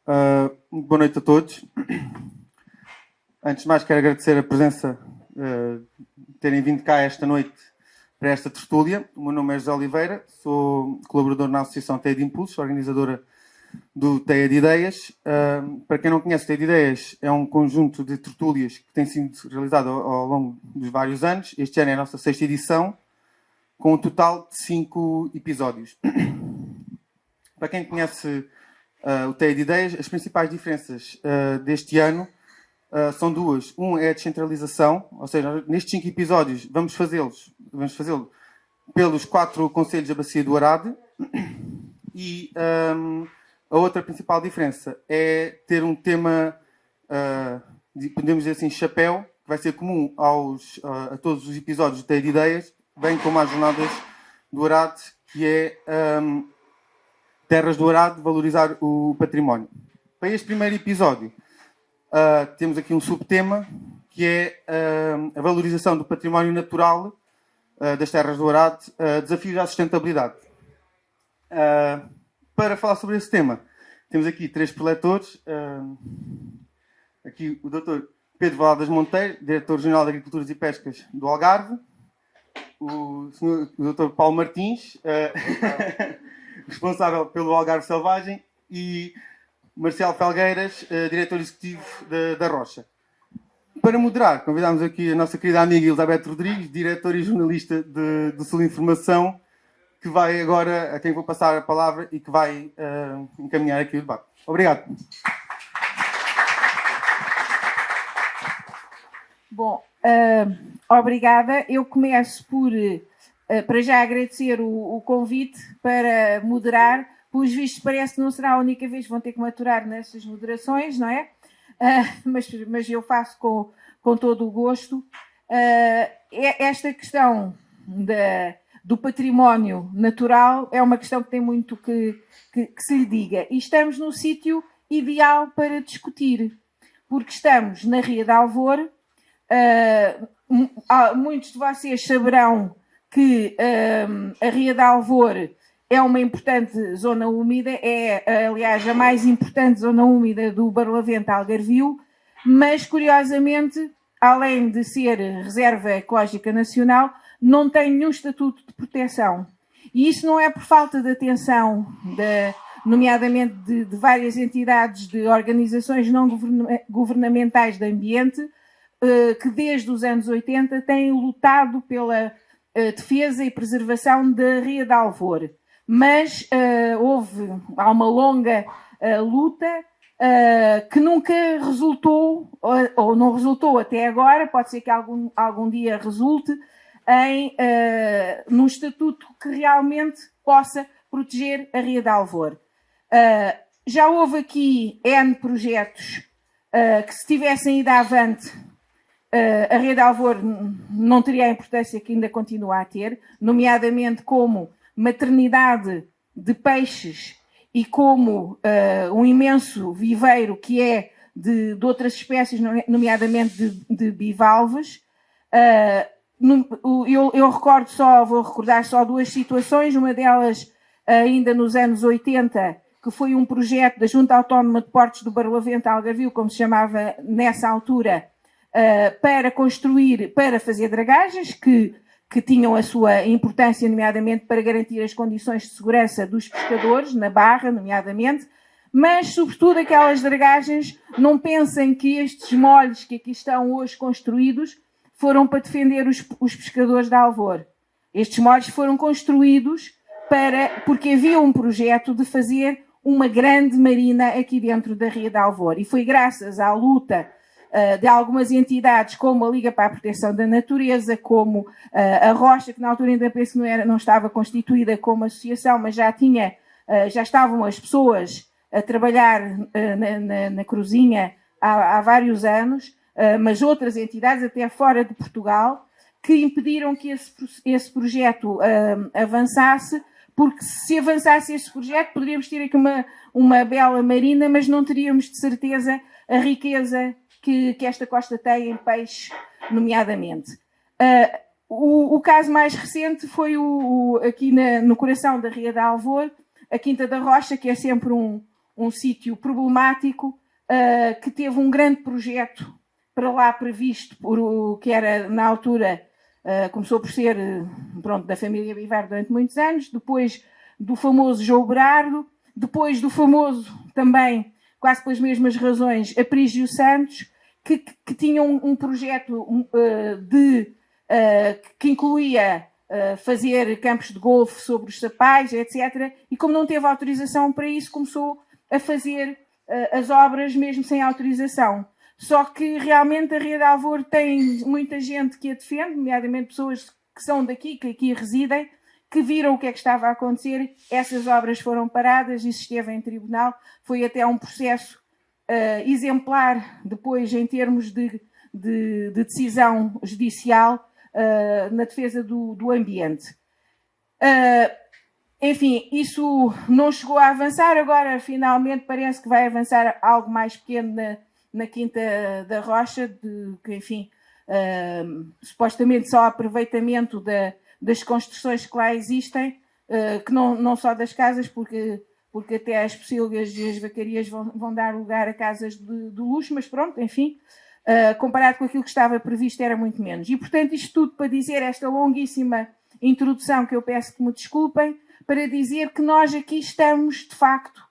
Boa noite a todos. Antes de mais, quero agradecer a presença, terem vindo cá esta noite para esta tertúlia. O meu nome é José Oliveira, sou colaborador na Associação Teia de Impulsos, organizadora do Teia de Ideias. Para quem não conhece, Teia de Ideias é um conjunto de tertúlias que tem sido realizado ao longo dos vários anos. Este ano é a nossa 6ª edição, com um total de 5 episódios. Para quem conhece o Teia de Ideias, as principais diferenças deste ano são duas. Um é a descentralização, ou seja, nestes 5 episódios vamos fazê-lo pelos 4 concelhos da Bacia do Arade. E a outra principal diferença é ter um tema, podemos dizer assim, chapéu, que vai ser comum a todos os episódios do Teia de Ideias, bem como às jornadas do Arade, que é Terras do Arade, valorizar o património. Para este primeiro episódio, temos aqui um subtema, que é a valorização do património natural das terras do Arade, desafios à sustentabilidade. Para falar sobre esse tema, temos aqui 3 preletores. Aqui o Dr. Pedro Valadas Monteiro, Diretor Regional de Agriculturas e Pescas do Algarve. O Dr. Paulo Martins, responsável pelo Algarve Selvagem. E Marcial Felgueiras, Diretor Executivo da Rocha. Para moderar, convidámos aqui a nossa querida amiga Elizabeth Rodrigues, Diretora e Jornalista do Sul Informação, que vai agora, a quem vou passar a palavra e que vai encaminhar aqui o debate. Obrigado. Bom, obrigada. Eu começo por, para já, agradecer o convite para moderar. Pelos vistos, parece que não será a única vez que vão ter que maturar nessas moderações, não é? Mas eu faço com todo o gosto. Esta questão do património natural é uma questão que tem muito que se lhe diga. E estamos no sítio ideal para discutir, porque estamos na Ria de Alvor. Muitos de vocês saberão que a Ria de Alvor é uma importante zona úmida, é, aliás, a mais importante zona úmida do Barlavento Algarvio, mas, curiosamente, além de ser Reserva Ecológica Nacional, não tem nenhum estatuto de proteção. E isso não é por falta de atenção, nomeadamente de várias entidades, de organizações não governamentais de ambiente, que desde os anos 80 têm lutado pela defesa e preservação da Ria de Alvor. Mas há uma longa luta que nunca resultou, ou não resultou até agora, pode ser que algum dia resulte, num estatuto que realmente possa proteger a Ria de Alvor. Já houve aqui N projetos que, se tivessem ido avante, a Ria de Alvor não teria a importância que ainda continua a ter, nomeadamente como maternidade de peixes e como um imenso viveiro que é de outras espécies, nomeadamente de bivalves. Eu vou recordar só 2 situações, uma delas ainda nos anos 80, que foi um projeto da Junta Autónoma de Portos do Barlavento Algarvio, como se chamava nessa altura, para fazer dragagens que tinham a sua importância, nomeadamente para garantir as condições de segurança dos pescadores, na Barra, nomeadamente, mas, sobretudo, aquelas dragagens, não pensem que estes molhos que aqui estão hoje construídos foram para defender os pescadores de Alvor. Estes molhos foram construídos porque havia um projeto de fazer uma grande marina aqui dentro da Ria de Alvor. E foi graças à luta de algumas entidades, como a Liga para a Proteção da Natureza, como a Rocha, que na altura ainda penso que não estava constituída como associação, mas já estavam as pessoas a trabalhar na Cruzinha há vários anos, mas outras entidades, até fora de Portugal, que impediram que esse projeto avançasse, porque se avançasse esse projeto, poderíamos ter aqui uma bela marina, mas não teríamos de certeza a riqueza que esta costa tem em peixe, nomeadamente. O caso mais recente foi aqui no coração da Ria de Alvor, a Quinta da Rocha, que é sempre um um sítio problemático, que teve um grande projeto para lá previsto, por o que era na altura, começou por ser da família Bivar durante muitos anos, depois do famoso João Berardo, depois do famoso também, quase pelas mesmas razões, Aprígio Santos, que tinham um projeto que incluía fazer campos de golfe sobre os Sapais, etc. E como não teve autorização para isso, começou a fazer as obras mesmo sem autorização. Só que realmente a Ria de Alvor tem muita gente que a defende, nomeadamente pessoas que são daqui, que aqui residem, que viram o que é que estava a acontecer. Essas obras foram paradas, isso esteve em tribunal, foi até um processo exemplar depois em termos de decisão judicial na defesa do ambiente. Enfim, isso não chegou a avançar, agora finalmente parece que vai avançar algo mais pequeno na Quinta da Rocha, que enfim, supostamente só aproveitamento das construções que lá existem, que não só das casas, porque até as pocilgas e as vacarias vão dar lugar a casas de luxo, mas pronto, enfim, comparado com aquilo que estava previsto era muito menos. E, portanto, isto tudo para dizer esta longuíssima introdução, que eu peço que me desculpem, para dizer que nós aqui estamos, de facto,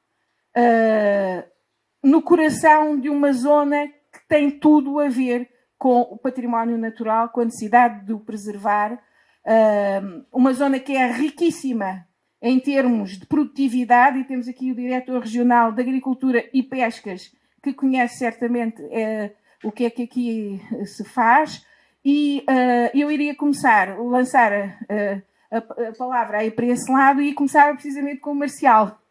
no coração de uma zona que tem tudo a ver com o património natural, com a necessidade de o preservar, uma zona que é riquíssima em termos de produtividade, e temos aqui o diretor regional de Agricultura e Pescas, que conhece certamente o que é que aqui se faz, e eu iria lançar a palavra aí para esse lado, e começava precisamente com o Marcial.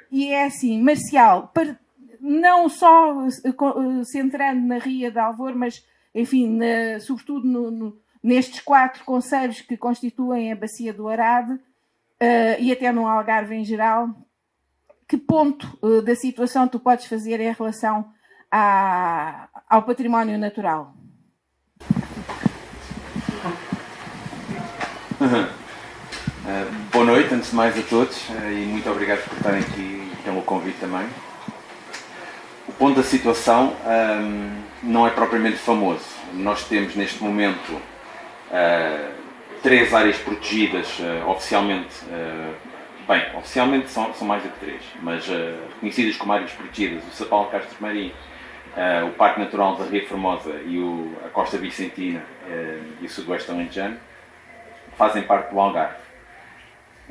E é assim, Marcial, não só centrando na Ria de Alvor, mas, enfim, sobretudo nestes 4 concelhos que constituem a Bacia do Arade, e até no Algarve em geral, que ponto da situação tu podes fazer em relação ao património natural? Boa noite, antes de mais, a todos, e muito obrigado por estarem aqui, pelo convite também. O ponto da situação não é propriamente famoso. Nós temos neste momento 3 áreas protegidas oficialmente, oficialmente são mais do que 3, mas reconhecidas como áreas protegidas: o Sapal Castro Marim, o Parque Natural da Ria Formosa e a Costa Vicentina e o Sudoeste Alentejano, fazem parte do Algarve.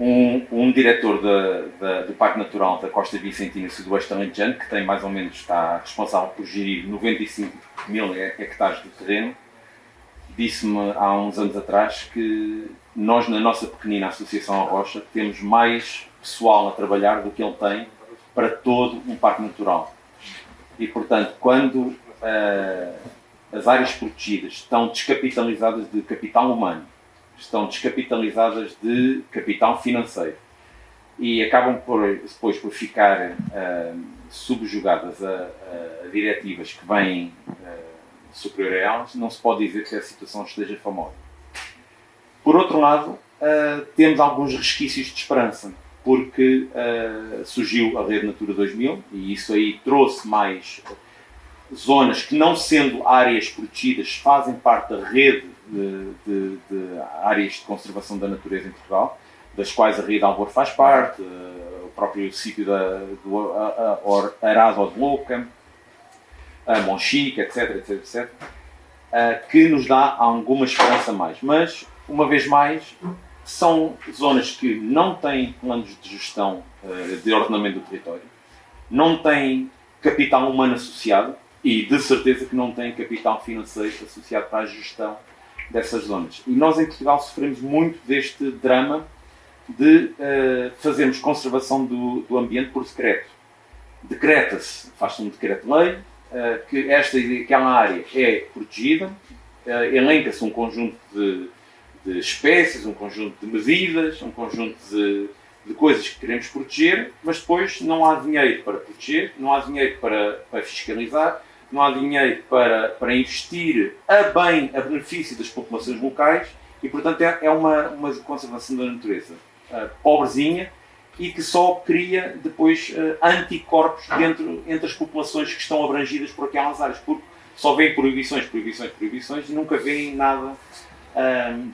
Um diretor do Parque Natural da Costa Vicentina e Sudoeste Alentejano, que tem mais ou menos, está responsável por gerir 95.000 hectares de terreno, disse-me há uns anos atrás que nós, na nossa pequenina Associação A Rocha, temos mais pessoal a trabalhar do que ele tem para todo um parque natural. E, portanto, quando as áreas protegidas estão descapitalizadas de capital humano, estão descapitalizadas de capital financeiro e acabam depois por ficar subjugadas a diretivas que vêm superior a elas, não se pode dizer que a situação esteja famosa. Por outro lado, temos alguns resquícios de esperança, porque surgiu a Rede Natura 2000 e isso aí trouxe mais zonas que, não sendo áreas protegidas, fazem parte da rede de áreas de conservação da natureza em Portugal, das quais a Ria de Alvor faz parte, o próprio sítio do Arado de Louca, a Monchique, etc., que nos dá alguma esperança a mais. Mas, uma vez mais, são zonas que não têm planos de gestão de ordenamento do território, não têm capital humano associado e, de certeza, que não têm capital financeiro associado para a gestão dessas zonas. E nós, em Portugal, sofremos muito deste drama de fazermos conservação do ambiente por decreto. Decreta-se, faz-se um decreto-lei, que esta e aquela área é protegida, elenca-se um conjunto de espécies, um conjunto de medidas, um conjunto de coisas que queremos proteger, mas depois não há dinheiro para proteger, não há dinheiro para fiscalizar, não há dinheiro para investir a benefício das populações locais e, portanto, é uma conservação da natureza pobrezinha e que só cria depois anticorpos entre as populações que estão abrangidas por aquelas áreas, porque só vêem proibições e nunca veem nada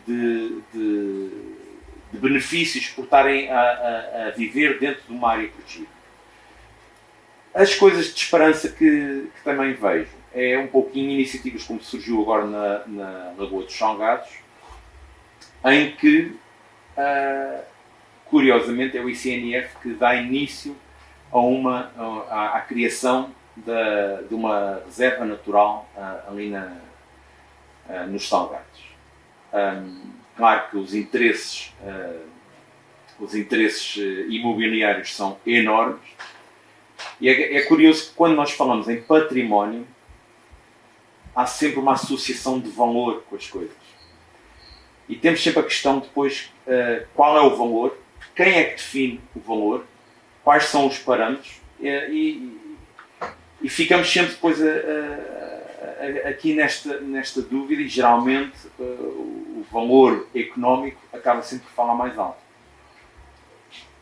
de benefícios por estarem a viver dentro de uma área protegida. As coisas de esperança que também vejo é um pouquinho iniciativas como surgiu agora na Lagoa dos Salgados, em que, curiosamente, é o ICNF que dá início à criação de uma reserva natural ali nos Salgados. Claro que os interesses imobiliários são enormes, e é curioso que quando nós falamos em património, há sempre uma associação de valor com as coisas. E temos sempre a questão depois, qual é o valor, quem é que define o valor, quais são os parâmetros, e ficamos sempre depois aqui nesta dúvida, e geralmente o valor económico acaba sempre por falar mais alto.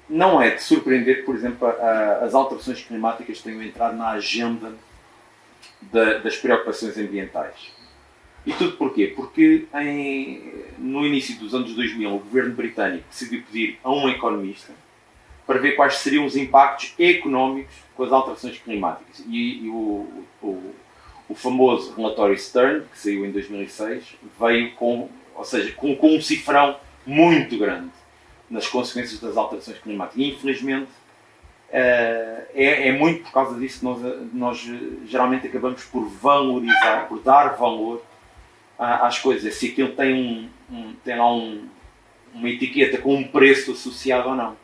Não é de surpreender que, por exemplo, as alterações climáticas tenham entrado na agenda das preocupações ambientais. E tudo porquê? Porque no início dos anos 2000 o governo britânico decidiu pedir a um economista para ver quais seriam os impactos económicos com as alterações climáticas. E o famoso relatório Stern, que saiu em 2006, veio com um cifrão muito grande nas consequências das alterações climáticas. E, infelizmente, é muito por causa disso que nós geralmente acabamos por valorizar, por dar valor às coisas. Se aquilo tem lá uma etiqueta com um preço associado ou não.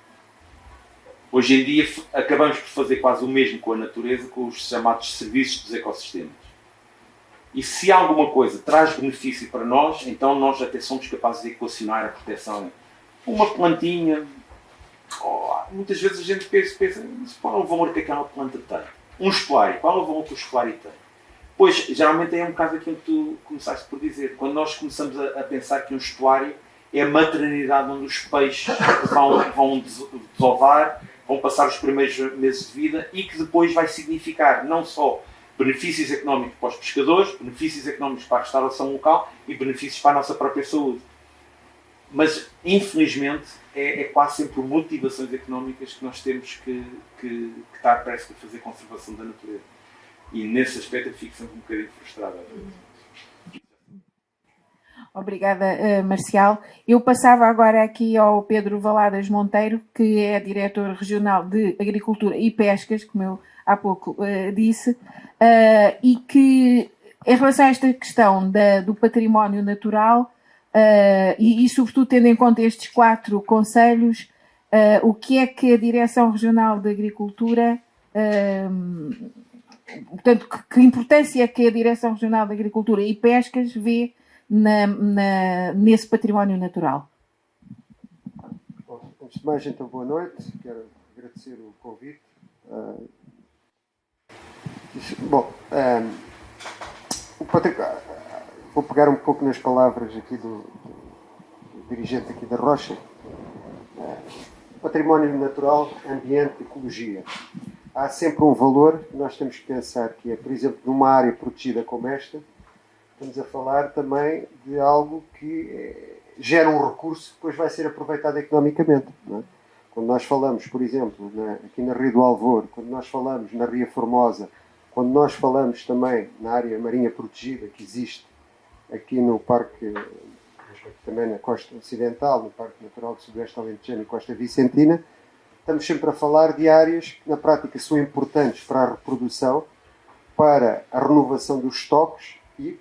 Hoje em dia acabamos por fazer quase o mesmo com a natureza, com os chamados serviços dos ecossistemas. E se alguma coisa traz benefício para nós, então nós até somos capazes de equacionar a proteção. Uma plantinha, muitas vezes a gente pensa qual é o valor que aquela planta tem? Um espolário, qual é o valor que o espolário tem? Pois, geralmente é um bocado aquilo que tu começaste por dizer. Quando nós começamos a pensar que um estuário é a maternidade onde os peixes vão desovar, vão passar os primeiros meses de vida e que depois vai significar não só benefícios económicos para os pescadores, benefícios económicos para a restauração local e benefícios para a nossa própria saúde. Mas, infelizmente, é quase sempre por motivações económicas que nós temos que estar prestes a fazer conservação da natureza. E, nesse aspecto, eu fico sempre um bocadinho frustrado. Obrigada, Marcial. Eu passava agora aqui ao Pedro Valadas Monteiro, que é diretor regional de Agricultura e Pescas, como eu há pouco disse, e que, em relação a esta questão do património natural, e sobretudo tendo em conta estes 4 conselhos, o que é que a Direção Regional de Agricultura, portanto, que importância é que a Direção Regional de Agricultura e Pescas vê nesse património natural? Bom, antes de mais, então, boa noite. Quero agradecer o convite. Vou pegar um pouco nas palavras aqui do dirigente aqui da Rocha. Património natural, ambiente, ecologia. Há sempre um valor que nós temos que pensar que é, por exemplo, numa área protegida como esta, estamos a falar também de algo que gera um recurso que depois vai ser aproveitado economicamente. Não é? Quando nós falamos, por exemplo, aqui na Ria do Alvor, quando nós falamos na Ria Formosa, quando nós falamos também na área marinha protegida que existe aqui no Parque, também na Costa Ocidental, no Parque Natural do Sudoeste Alentejano e Costa Vicentina, estamos sempre a falar de áreas que na prática são importantes para a reprodução, para a renovação dos estoques e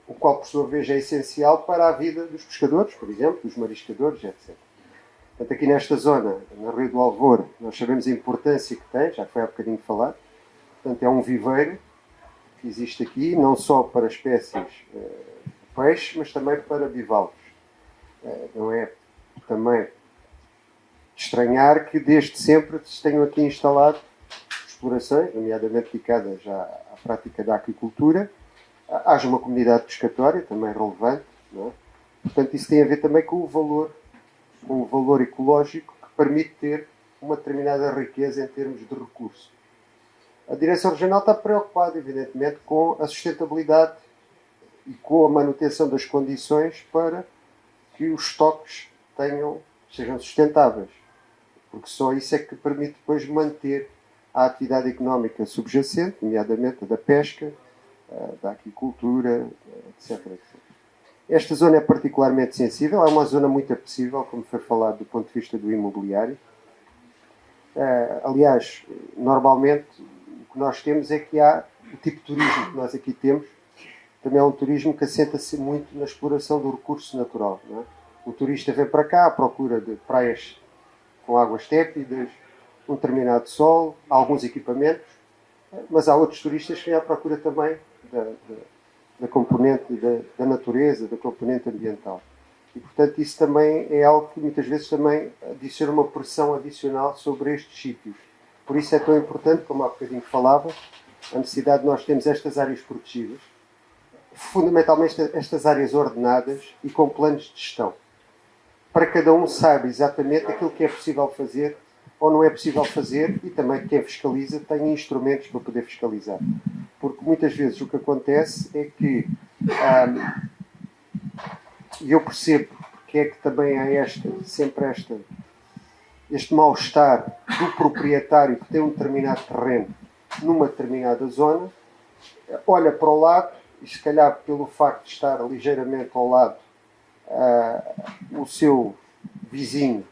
o qual, por sua vez, é essencial para a vida dos pescadores, por exemplo, dos mariscadores, etc. Portanto, aqui nesta zona, na Ria do Alvor, nós sabemos a importância que tem, já foi há bocadinho falado. Portanto, é um viveiro que existe aqui, não só para espécies de peixe, mas também para bivalvos. Não é também de estranhar que desde sempre se tenham aqui instalado explorações, nomeadamente dedicadas à prática da aquicultura. Haja uma comunidade pescatória também relevante, não é? Portanto, isso tem a ver também com o valor ecológico que permite ter uma determinada riqueza em termos de recurso. A Direção Regional está preocupada, evidentemente, com a sustentabilidade e com a manutenção das condições para que os estoques sejam sustentáveis. Porque só isso é que permite depois manter a atividade económica subjacente, nomeadamente a da pesca, da aquicultura, etc. Esta zona é particularmente sensível, é uma zona muito apetecível, como foi falado do ponto de vista do imobiliário. Aliás, normalmente o que nós temos é que há o tipo de turismo que nós aqui temos, também é um turismo que assenta-se muito na exploração do recurso natural. Não é? O turista vem para cá à procura de praias com águas tépidas, um determinado sol, alguns equipamentos, mas há outros turistas que vêm à procura também da componente da natureza, da componente ambiental. E, portanto, isso também é algo que muitas vezes também adiciona uma pressão adicional sobre estes sítios. Por isso é tão importante, como há bocadinho falava, a necessidade de nós termos estas áreas protegidas, fundamentalmente estas áreas ordenadas e com planos de gestão, para que cada um saiba exatamente aquilo que é possível fazer ou não é possível fazer e também quem fiscaliza tenha instrumentos para poder fiscalizar. Porque muitas vezes o que acontece é que, e eu percebo porque é que também há sempre este mal-estar do proprietário que tem um determinado terreno numa determinada zona, olha para o lado e se calhar pelo facto de estar ligeiramente ao lado o seu vizinho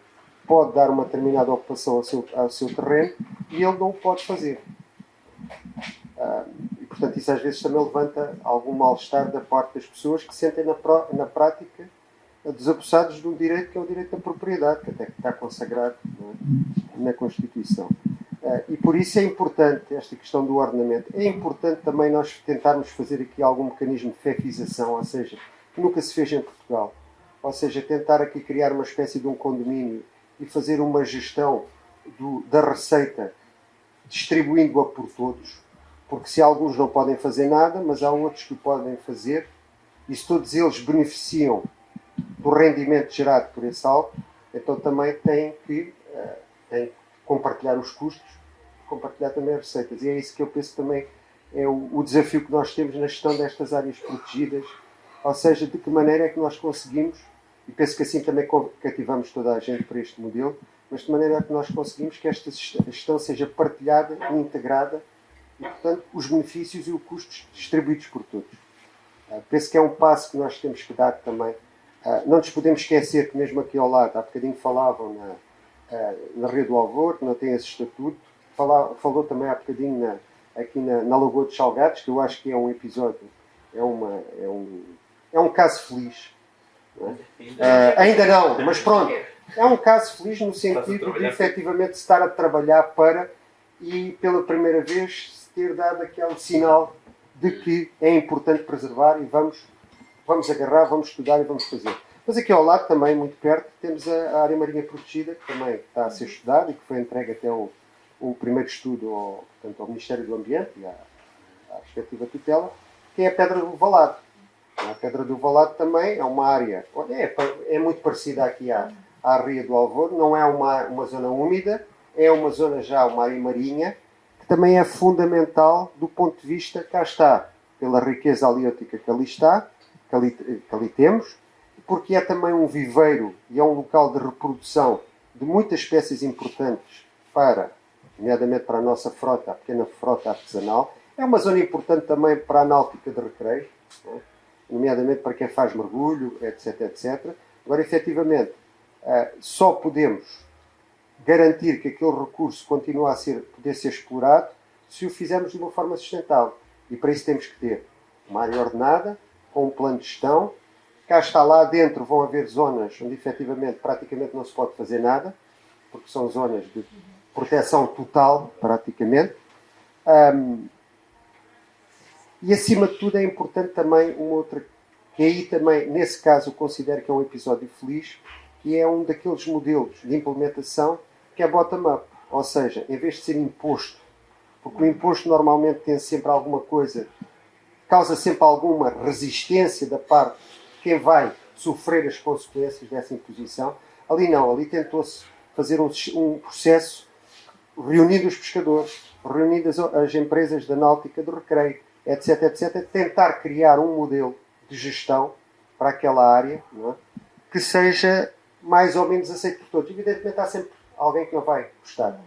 pode dar uma determinada ocupação ao seu terreno e ele não o pode fazer. E, portanto, isso às vezes também levanta algum mal-estar da parte das pessoas que se sentem na prática desapossados de um direito que é o direito da propriedade, que até está consagrado na Constituição. E por isso é importante esta questão do ordenamento. É importante também nós tentarmos fazer aqui algum mecanismo de FEFização, ou seja, que nunca se fez em Portugal. Ou seja, tentar aqui criar uma espécie de um condomínio e fazer uma gestão da receita distribuindo-a por todos, porque se alguns não podem fazer nada, mas há outros que podem fazer, e se todos eles beneficiam do rendimento gerado por esse algo, então também têm que compartilhar os custos, compartilhar também as receitas. E é isso que eu penso também é o desafio que nós temos na gestão destas áreas protegidas, ou seja, de que maneira é que nós conseguimos, e penso que assim também cativamos toda a gente para este modelo, mas de maneira é que nós conseguimos que esta gestão seja partilhada e integrada e, portanto, os benefícios e os custos distribuídos por todos. Penso que é um passo que nós temos que dar também. Não nos podemos esquecer que mesmo aqui ao lado, há bocadinho falavam na Ria do Alvor, que não tem esse estatuto, falou também há bocadinho aqui na Lagoa dos Salgados, que eu acho que é um episódio, é um caso feliz. Não é? Ainda não, mas pronto. É um caso feliz no sentido de efetivamente estar a trabalhar para e pela primeira vez se ter dado aquele sinal de que é importante preservar e vamos agarrar, vamos estudar e vamos fazer. Mas aqui ao lado também, muito perto, temos a área marinha protegida, que também está a ser estudada e que foi entregue até o primeiro estudo ao Ministério do Ambiente e à respectiva tutela, que é a Pedra do Valado. A Pedra do Valado também é uma área, é muito parecida aqui à Ria do Alvor, não é uma zona úmida, é uma zona já, uma área marinha, que também é fundamental do ponto de vista, cá está, pela riqueza haliótica que ali está, que ali temos, porque é também um viveiro e é um local de reprodução de muitas espécies importantes nomeadamente para a nossa frota, a pequena frota artesanal. É uma zona importante também para a náutica de recreio, nomeadamente para quem faz mergulho, etc, etc. Agora, efetivamente, só podemos garantir que aquele recurso continua a poder ser explorado se o fizermos de uma forma sustentável. E para isso temos que ter uma área ordenada, com um plano de gestão. Cá está, lá dentro vão haver zonas onde efetivamente praticamente não se pode fazer nada, porque são zonas de proteção total, praticamente. E acima de tudo é importante também uma outra, que aí também, nesse caso, eu considero que é um episódio feliz, que é um daqueles modelos de implementação que é bottom-up. Ou seja, em vez de ser imposto, porque o imposto normalmente tem sempre alguma coisa, causa sempre alguma resistência da parte de quem vai sofrer as consequências dessa imposição. Ali não, ali tentou-se fazer um processo reunindo os pescadores, reunindo as empresas da náutica, do recreio, etc, etc, tentar criar um modelo de gestão para aquela área, não é? Que seja mais ou menos aceito por todos. Evidentemente há sempre alguém que não vai gostar.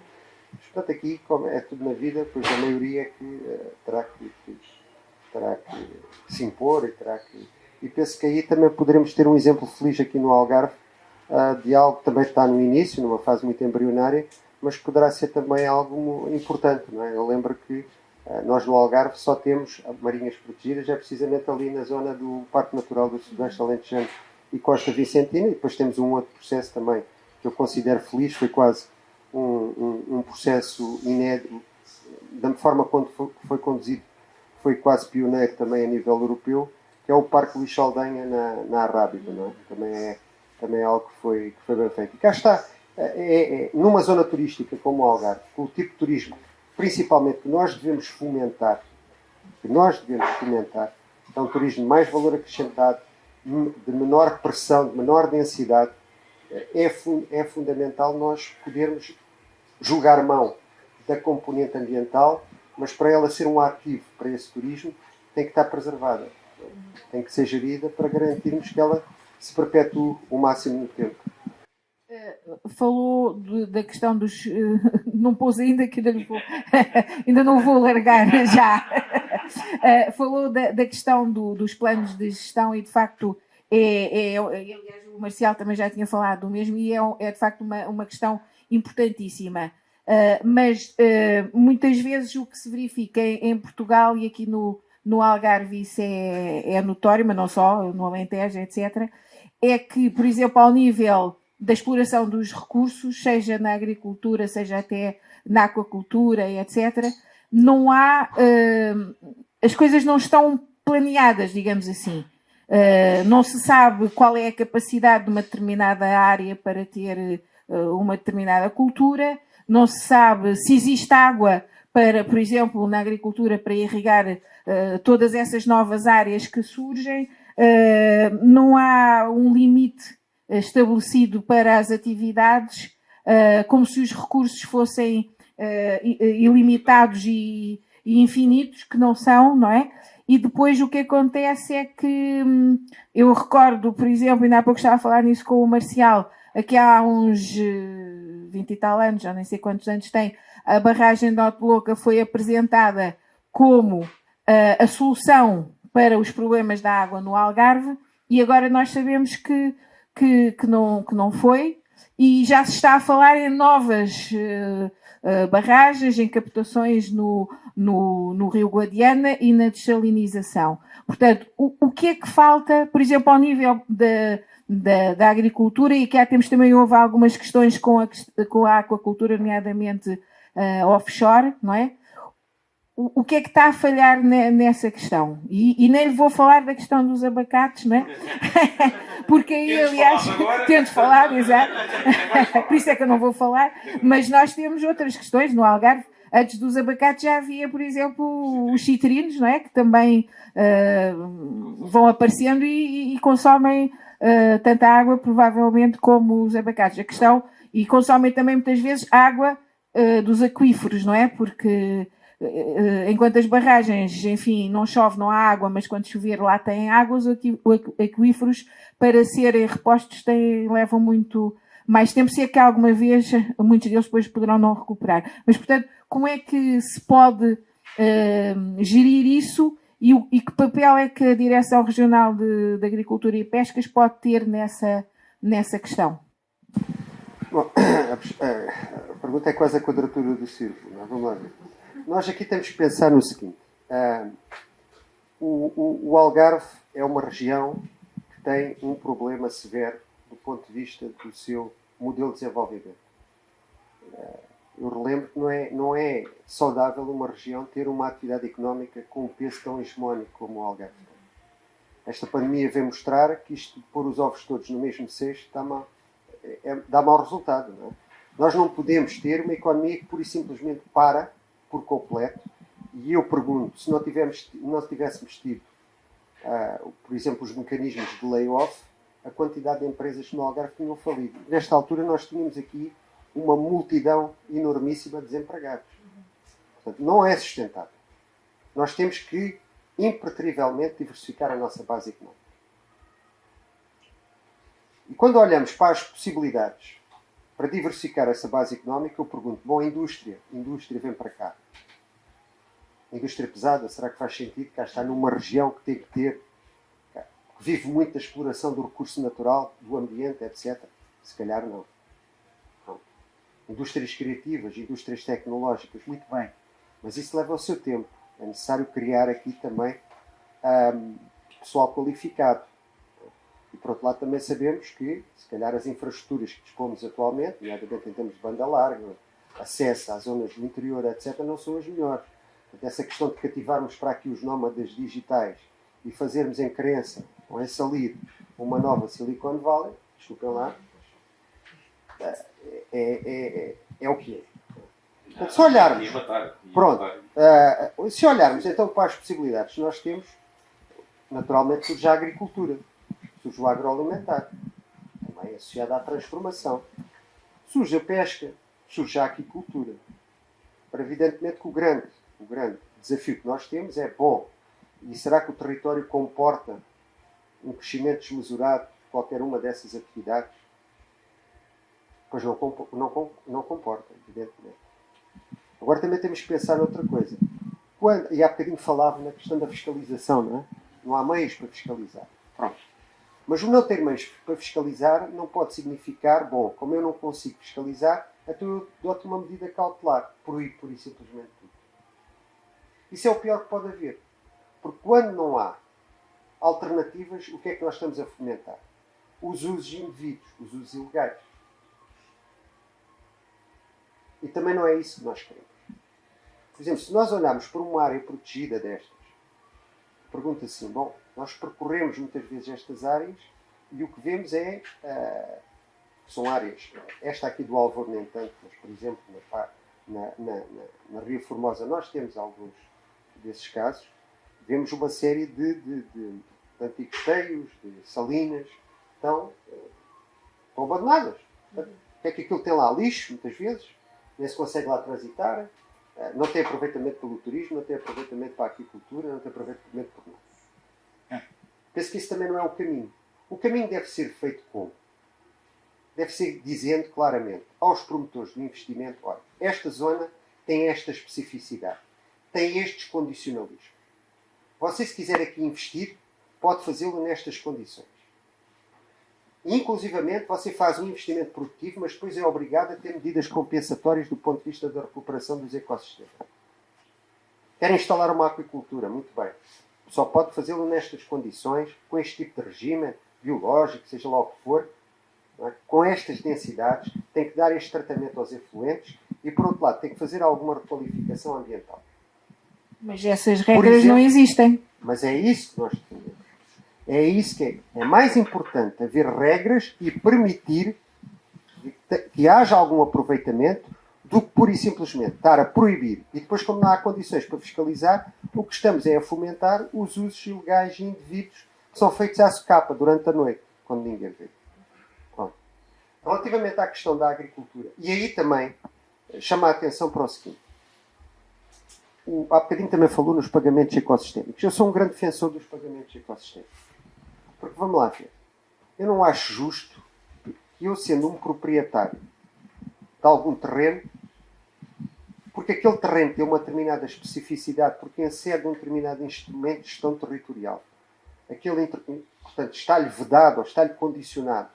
Mas, portanto, aqui, como é tudo na vida, pois a maioria que terá que se impor e penso que aí também poderemos ter um exemplo feliz aqui no Algarve, de algo que também está no início, numa fase muito embrionária, mas que poderá ser também algo importante. Não é? Eu lembro que nós no Algarve só temos marinhas protegidas, é precisamente ali na zona do Parque Natural do Sudoeste Alentejano e Costa Vicentina, e depois temos um outro processo também que eu considero feliz, foi quase um processo inédito, da forma como foi conduzido, foi quase pioneiro também a nível europeu, que é o Parque Lixo Aldenha na Arrábida, não é? Também é algo que foi bem feito. E cá está, numa zona turística como o Algarve, com o tipo de turismo, principalmente, que nós devemos fomentar, é um turismo de mais valor acrescentado, de menor pressão, de menor densidade, é fundamental nós podermos julgar mão da componente ambiental, mas para ela ser um ativo para esse turismo, tem que estar preservada. Tem que ser gerida para garantirmos que ela se perpetue o máximo no tempo. Falou da questão dos... não pôs ainda, que ainda não vou largar já. Falou da questão dos planos de gestão e, de facto, aliás, o Marcial também já tinha falado do mesmo, e é de facto uma questão importantíssima. Mas muitas vezes o que se verifica em Portugal e aqui no Algarve isso é notório, mas não só, no Alentejo, etc., é que, por exemplo, ao nível da exploração dos recursos, seja na agricultura, seja até na aquacultura, etc., não há... as coisas não estão planeadas, digamos assim. Não se sabe qual é a capacidade de uma determinada área para ter uma determinada cultura, não se sabe se existe água para, por exemplo, na agricultura, para irrigar todas essas novas áreas que surgem, não há um limite estabelecido para as atividades, como se os recursos fossem ilimitados e infinitos, que não são, não é? E depois o que acontece é que eu recordo, por exemplo, ainda há pouco estava a falar nisso com o Marcial, aqui há uns 20 e tal anos, já nem sei quantos anos tem, a barragem de Otloca foi apresentada como a solução para os problemas da água no Algarve, e agora nós sabemos que não foi, e já se está a falar em novas barragens, em captações no Rio Guadiana e na dessalinização. Portanto, o que é que falta, por exemplo, ao nível da agricultura, e que temos também houve algumas questões com a aquacultura, nomeadamente offshore, não é? O que é que está a falhar nessa questão? E nem lhe vou falar da questão dos abacates, não é? Porque aí, aliás, tento falar, exato. Por isso é que eu não vou falar. Mas nós temos outras questões no Algarve. Antes dos abacates já havia, por exemplo, os citrinos, não é? Que também vão aparecendo e consomem tanta água, provavelmente, como os abacates. A questão, e consomem também muitas vezes água dos aquíferos, não é? Porque enquanto as barragens, enfim, não chove, não há água, mas quando chover lá têm água, os aquíferos, para serem repostos, levam muito mais tempo, se é que alguma vez muitos deles depois poderão não recuperar. Mas, portanto, como é que se pode gerir isso e que papel é que a Direção Regional de Agricultura e Pescas pode ter nessa questão? Bom, a pergunta é quase a quadratura do círculo. Não é? Vamos lá ver. Nós aqui temos que pensar no seguinte. O Algarve é uma região que tem um problema severo do ponto de vista do seu modelo de desenvolvimento. Eu relembro que não é saudável uma região ter uma atividade económica com um peso tão hegemónico como o Algarve tem. Esta pandemia vem mostrar que isto de pôr os ovos todos no mesmo cesto dá mau resultado. Não é? Nós não podemos ter uma economia que pura e simplesmente para por completo. E eu pergunto, se não tivéssemos tido, por exemplo, os mecanismos de layoff, a quantidade de empresas no Algarve tinham falido. Nesta altura nós tínhamos aqui uma multidão enormíssima de desempregados. Portanto, não é sustentável. Nós temos que, impreterivelmente, diversificar a nossa base económica. E quando olhamos para as possibilidades para diversificar essa base económica, eu pergunto, bom, a indústria vem para cá. A indústria pesada, será que faz sentido cá está numa região que tem que ter, que vive muito da exploração do recurso natural, do ambiente, etc. Se calhar não. Pronto. Indústrias criativas, indústrias tecnológicas, muito bem. Mas isso leva o seu tempo. É necessário criar aqui também pessoal qualificado. E por outro lado também sabemos que, se calhar, as infraestruturas que dispomos atualmente, nomeadamente em termos de banda larga, acesso às zonas do interior, etc., não são as melhores. Portanto, essa questão de cativarmos para aqui os nómadas digitais e fazermos em crença, ou em salir, uma nova Silicon Valley, desculpem lá, é o que é. Portanto, se olharmos, se olharmos então para as possibilidades que nós temos, naturalmente surge a agricultura, surge o agroalimentar, também associado à transformação, surge a pesca, surge a aquicultura. Para evidentemente que o grande desafio que nós temos é, bom, e será que o território comporta um crescimento desmesurado de qualquer uma dessas atividades? Pois não comporta, evidentemente. Agora também temos que pensar noutra coisa. E há bocadinho falava na questão da fiscalização, não é? Não há meios para fiscalizar. Pronto. Mas o não ter meios para fiscalizar não pode significar, bom, como eu não consigo fiscalizar, então eu dou-te uma medida cautelar. Proíbo, pura e simplesmente tudo. Isso é o pior que pode haver. Porque quando não há alternativas, o que é que nós estamos a fomentar? Os usos indevidos, os usos ilegais. E também não é isso que nós queremos. Por exemplo, se nós olharmos para uma área protegida destas, pergunta assim, bom, nós percorremos muitas vezes estas áreas e o que vemos é, são áreas, esta aqui do Alvor nem tanto, mas por exemplo na Ria Formosa nós temos alguns desses casos, vemos uma série de antigos teios, de salinas, estão abandonadas. O que é que aquilo tem lá? Lixo, muitas vezes, nem se consegue lá transitar, não tem aproveitamento pelo turismo, não tem aproveitamento para a aquicultura, não tem aproveitamento por nada. Penso que isso também não é o caminho. O caminho deve ser feito como? Deve ser dizendo claramente aos promotores do investimento, olha, esta zona tem esta especificidade, tem estes condicionalismos. Você, se quiser aqui investir, pode fazê-lo nestas condições. Inclusivamente, você faz um investimento produtivo, mas depois é obrigado a ter medidas compensatórias do ponto de vista da recuperação dos ecossistemas. Quer instalar uma aquicultura? Muito bem. Só pode fazê-lo nestas condições, com este tipo de regime biológico, seja lá o que for, não é? Com estas densidades, tem que dar este tratamento aos efluentes e, por outro lado, tem que fazer alguma requalificação ambiental. Mas essas regras não existem. Mas é isso que nós defendemos. É isso que é mais importante, haver regras e permitir que haja algum aproveitamento do que pura e simplesmente estar a proibir. E depois, como não há condições para fiscalizar, o que estamos é a fomentar os usos ilegais e indevidos que são feitos à socapa durante a noite, quando ninguém vê. Pronto. Relativamente à questão da agricultura, e aí também chama a atenção para o seguinte. Há bocadinho também falou nos pagamentos ecossistémicos. Eu sou um grande defensor dos pagamentos ecossistémicos. Porque, vamos lá ver, eu não acho justo que eu, sendo um proprietário de algum terreno, porque aquele terreno tem uma determinada especificidade, porque excede um determinado instrumento de gestão territorial, portanto, está-lhe vedado ou está-lhe condicionado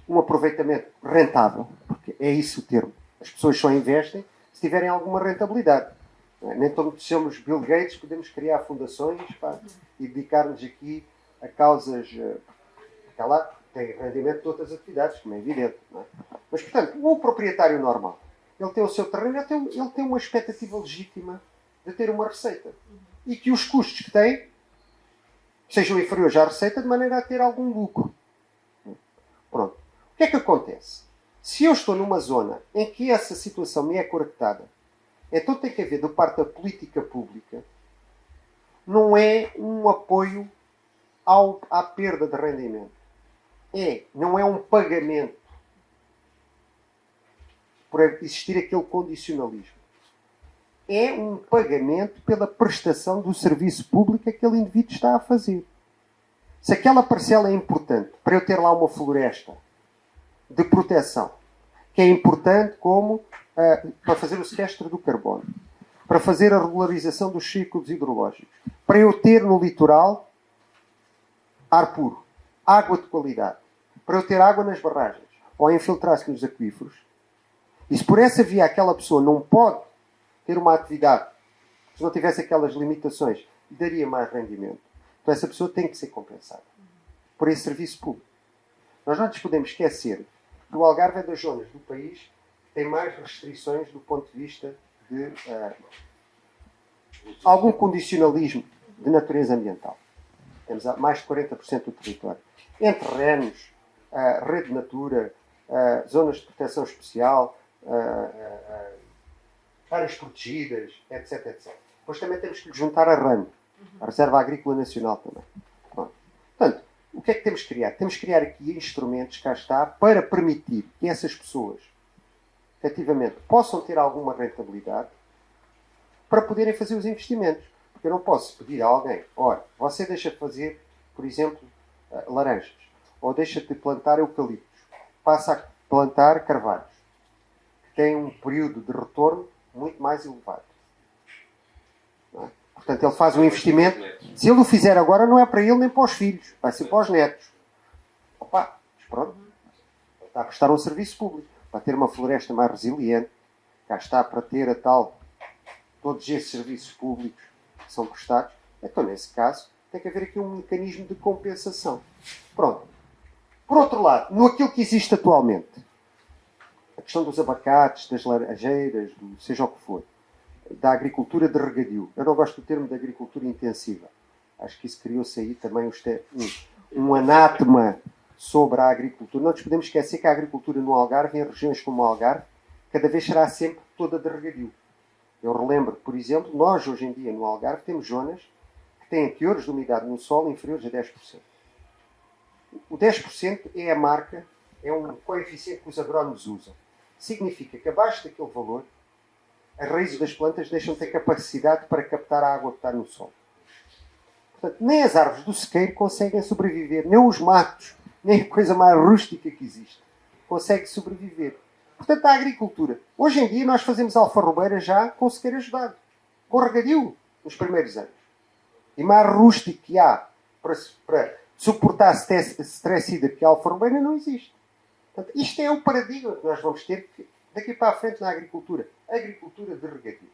um aproveitamento rentável, porque é isso o termo. As pessoas só investem se tiverem alguma rentabilidade. Nem todos somos Bill Gates, podemos criar fundações e dedicar-nos aqui a causas que lá tem rendimento de outras atividades, como é evidente. Não é? Mas, portanto, o proprietário normal, ele tem o seu terreno, ele tem uma expectativa legítima de ter uma receita. E que os custos que tem sejam inferiores à receita, de maneira a ter algum lucro. Pronto. O que é que acontece? Se eu estou numa zona em que essa situação me é correctada, então tem que haver, da parte da política pública, não é um apoio à perda de rendimento. Não é um pagamento. por existir aquele condicionalismo. É um pagamento pela prestação do serviço público que aquele indivíduo está a fazer. Se aquela parcela é importante para eu ter lá uma floresta de proteção, que é importante como para fazer o sequestro do carbono, para fazer a regularização dos ciclos hidrológicos, para eu ter no litoral ar puro, água de qualidade, para eu ter água nas barragens, ou infiltrar-se nos aquíferos, e se por essa via aquela pessoa não pode ter uma atividade, se não tivesse aquelas limitações, daria mais rendimento. Então essa pessoa tem que ser compensada por esse serviço público. Nós não nos podemos esquecer que o Algarve é das zonas do país que tem mais restrições do ponto de vista de algum condicionalismo de natureza ambiental. Temos mais de 40% do território. Entre terrenos, rede Natura, zonas de proteção especial, áreas protegidas, etc, etc. Depois também temos que lhe juntar a RAN, a Reserva Agrícola Nacional também. Pronto. Portanto, o que é que temos que criar? Temos que criar aqui instrumentos, cá está, para permitir que essas pessoas, efetivamente, possam ter alguma rentabilidade para poderem fazer os investimentos. Porque eu não posso pedir a alguém, olha, você deixa de fazer, por exemplo, laranjas, ou deixa de plantar eucaliptos, passa a plantar carvalhos, que têm um período de retorno muito mais elevado. Não é? Portanto, ele faz um investimento. Se ele o fizer agora, não é para ele nem para os filhos, vai ser para os netos. Opa, mas pronto. Ele está a prestar um serviço público, para ter uma floresta mais resiliente, cá está para ter a tal, todos esses serviços públicos que são prestados. Então, nesse caso, tem que haver aqui um mecanismo de compensação. Pronto. Por outro lado, no aquilo que existe atualmente, a questão dos abacates, das laranjeiras, seja o que for, da agricultura de regadio. Eu não gosto do termo de agricultura intensiva. Acho que isso criou-se aí também um anátema sobre a agricultura. Não nos podemos esquecer que a agricultura no Algarve, em regiões como o Algarve, cada vez será sempre toda de regadio. Eu relembro, por exemplo, nós hoje em dia no Algarve temos zonas que têm teores de umidade no solo inferiores a 10%. O 10% é a marca, é um coeficiente que os agrónomos usam. Significa que abaixo daquele valor, as raízes das plantas deixam de ter capacidade para captar a água que está no solo. Portanto, nem as árvores do sequeiro conseguem sobreviver, nem os matos, nem a coisa mais rústica que existe, consegue sobreviver. Portanto, a agricultura. Hoje em dia nós fazemos alfarrobeira já com sequeiro ajudado, com regadio, nos primeiros anos. E mais rústico que há para suportar stress hídrico que a alfarrobeira não existe. Portanto, isto é o paradigma que nós vamos ter daqui para a frente na agricultura. Agricultura de regadio.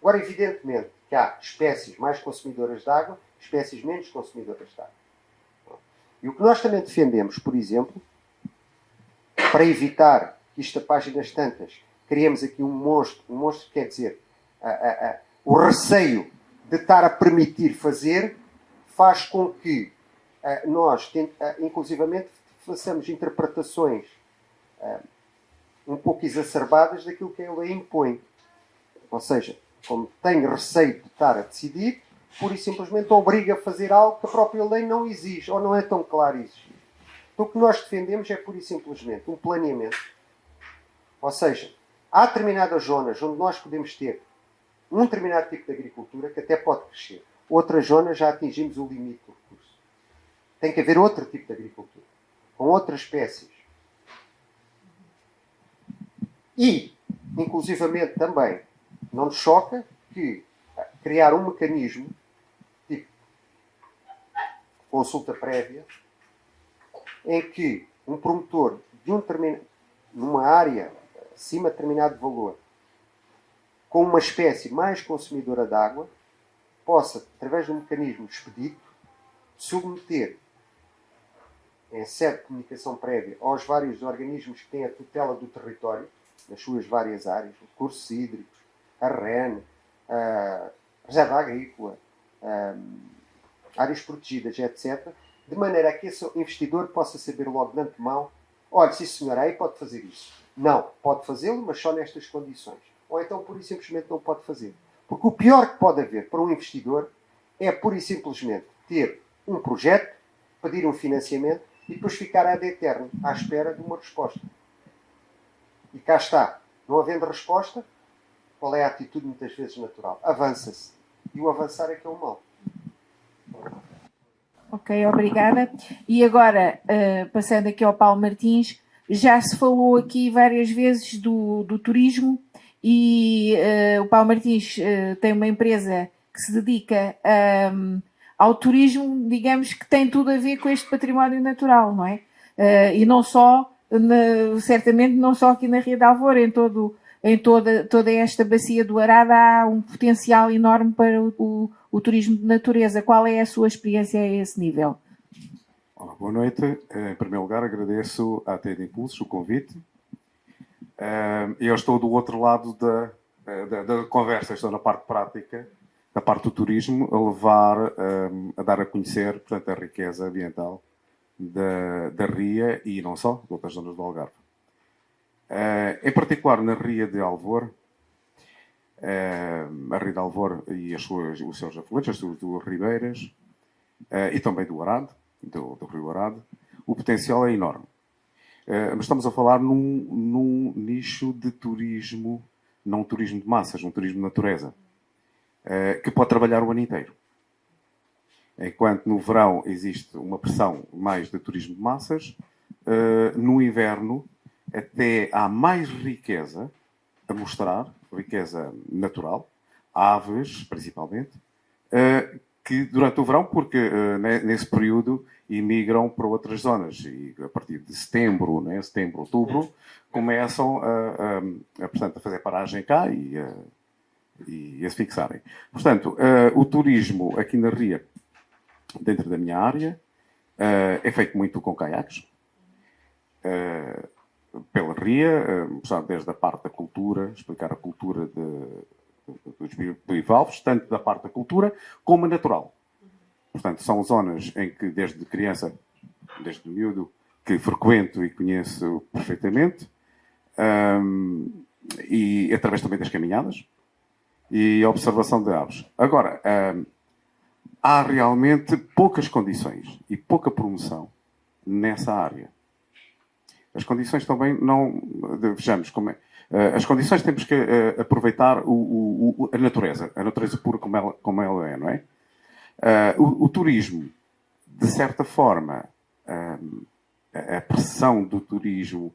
Agora, evidentemente, que há espécies mais consumidoras de água, espécies menos consumidoras de água. E o que nós também defendemos, por exemplo, para evitar que isto a páginas tantas, criemos aqui um monstro quer dizer, o receio de estar a permitir fazer, faz com que nós, inclusivamente, façamos interpretações um pouco exacerbadas daquilo que a lei impõe. Ou seja, como tem receio de estar a decidir, pura e simplesmente obriga a fazer algo que a própria lei não exige, ou não é tão claro exigir. Então o que nós defendemos é pura e simplesmente um planeamento. Ou seja, há determinadas zonas onde nós podemos ter um determinado tipo de agricultura que até pode crescer. Outras zonas já atingimos o limite do recurso. Tem que haver outro tipo de agricultura, com outras espécies. E, inclusivamente também, não nos choca que criar um mecanismo, tipo consulta prévia, em que um promotor de numa área acima de determinado valor, com uma espécie mais consumidora de água, possa, através de um mecanismo expedito, submeter, em sede de comunicação prévia, aos vários organismos que têm a tutela do território, nas suas várias áreas, recursos hídricos, a REN, a Reserva Agrícola, áreas protegidas, etc., de maneira a que esse investidor possa saber logo de antemão, olha, sim senhor, aí pode fazer isso. Não, pode fazê-lo, mas só nestas condições. Ou então, pura e simplesmente, não pode fazer. Porque o pior que pode haver para um investidor é, pura e simplesmente, ter um projeto, pedir um financiamento e depois ficar ad eterno, à espera de uma resposta. E cá está. Não havendo resposta, qual é a atitude muitas vezes natural? Avança-se. E o avançar é que é o mal. Ok, obrigada. E agora, passando aqui ao Paulo Martins, já se falou aqui várias vezes do turismo e o Paulo Martins tem uma empresa que se dedica ao turismo, digamos, que tem tudo a ver com este património natural, não é? E não só, certamente não só aqui na Ria de Alvor, em toda esta bacia do Arado há um potencial enorme para o turismo de natureza. Qual é a sua experiência a esse nível? Olá, boa noite. Em primeiro lugar, agradeço à TED Impulsos o convite. Eu estou do outro lado da conversa, estou na parte prática, da parte do turismo, a dar a conhecer, portanto, a riqueza ambiental da Ria e não só, de outras zonas do Algarve. Em particular, na Ria de Alvor, a Ria de Alvor e os seus afluentes, as suas duas ribeiras, e também do Arado, do Rio Arado, o potencial é enorme. Mas estamos a falar num nicho de turismo, não um turismo de massas, um turismo de natureza, que pode trabalhar o ano inteiro. Enquanto no verão existe uma pressão mais de turismo de massas, no inverno até há mais riqueza a mostrar, riqueza natural, aves principalmente, que durante o verão, porque nesse período imigram para outras zonas e a partir de setembro, né, setembro, outubro, começam portanto, a fazer paragem cá e a se fixarem. Portanto, o turismo aqui na Ria, dentro da minha área, é feito muito com caiaques, pela Ria, desde a parte da cultura, explicar a cultura dos bivalves, tanto da parte da cultura como a natural. Portanto, são zonas em que desde criança, desde miúdo, que frequento e conheço perfeitamente, e através também das caminhadas e a observação de aves. Agora, há realmente poucas condições e pouca promoção nessa área. As condições também não... Vejamos como é. As condições temos que aproveitar a natureza pura como ela é, não é? O turismo, de certa forma, a pressão do turismo,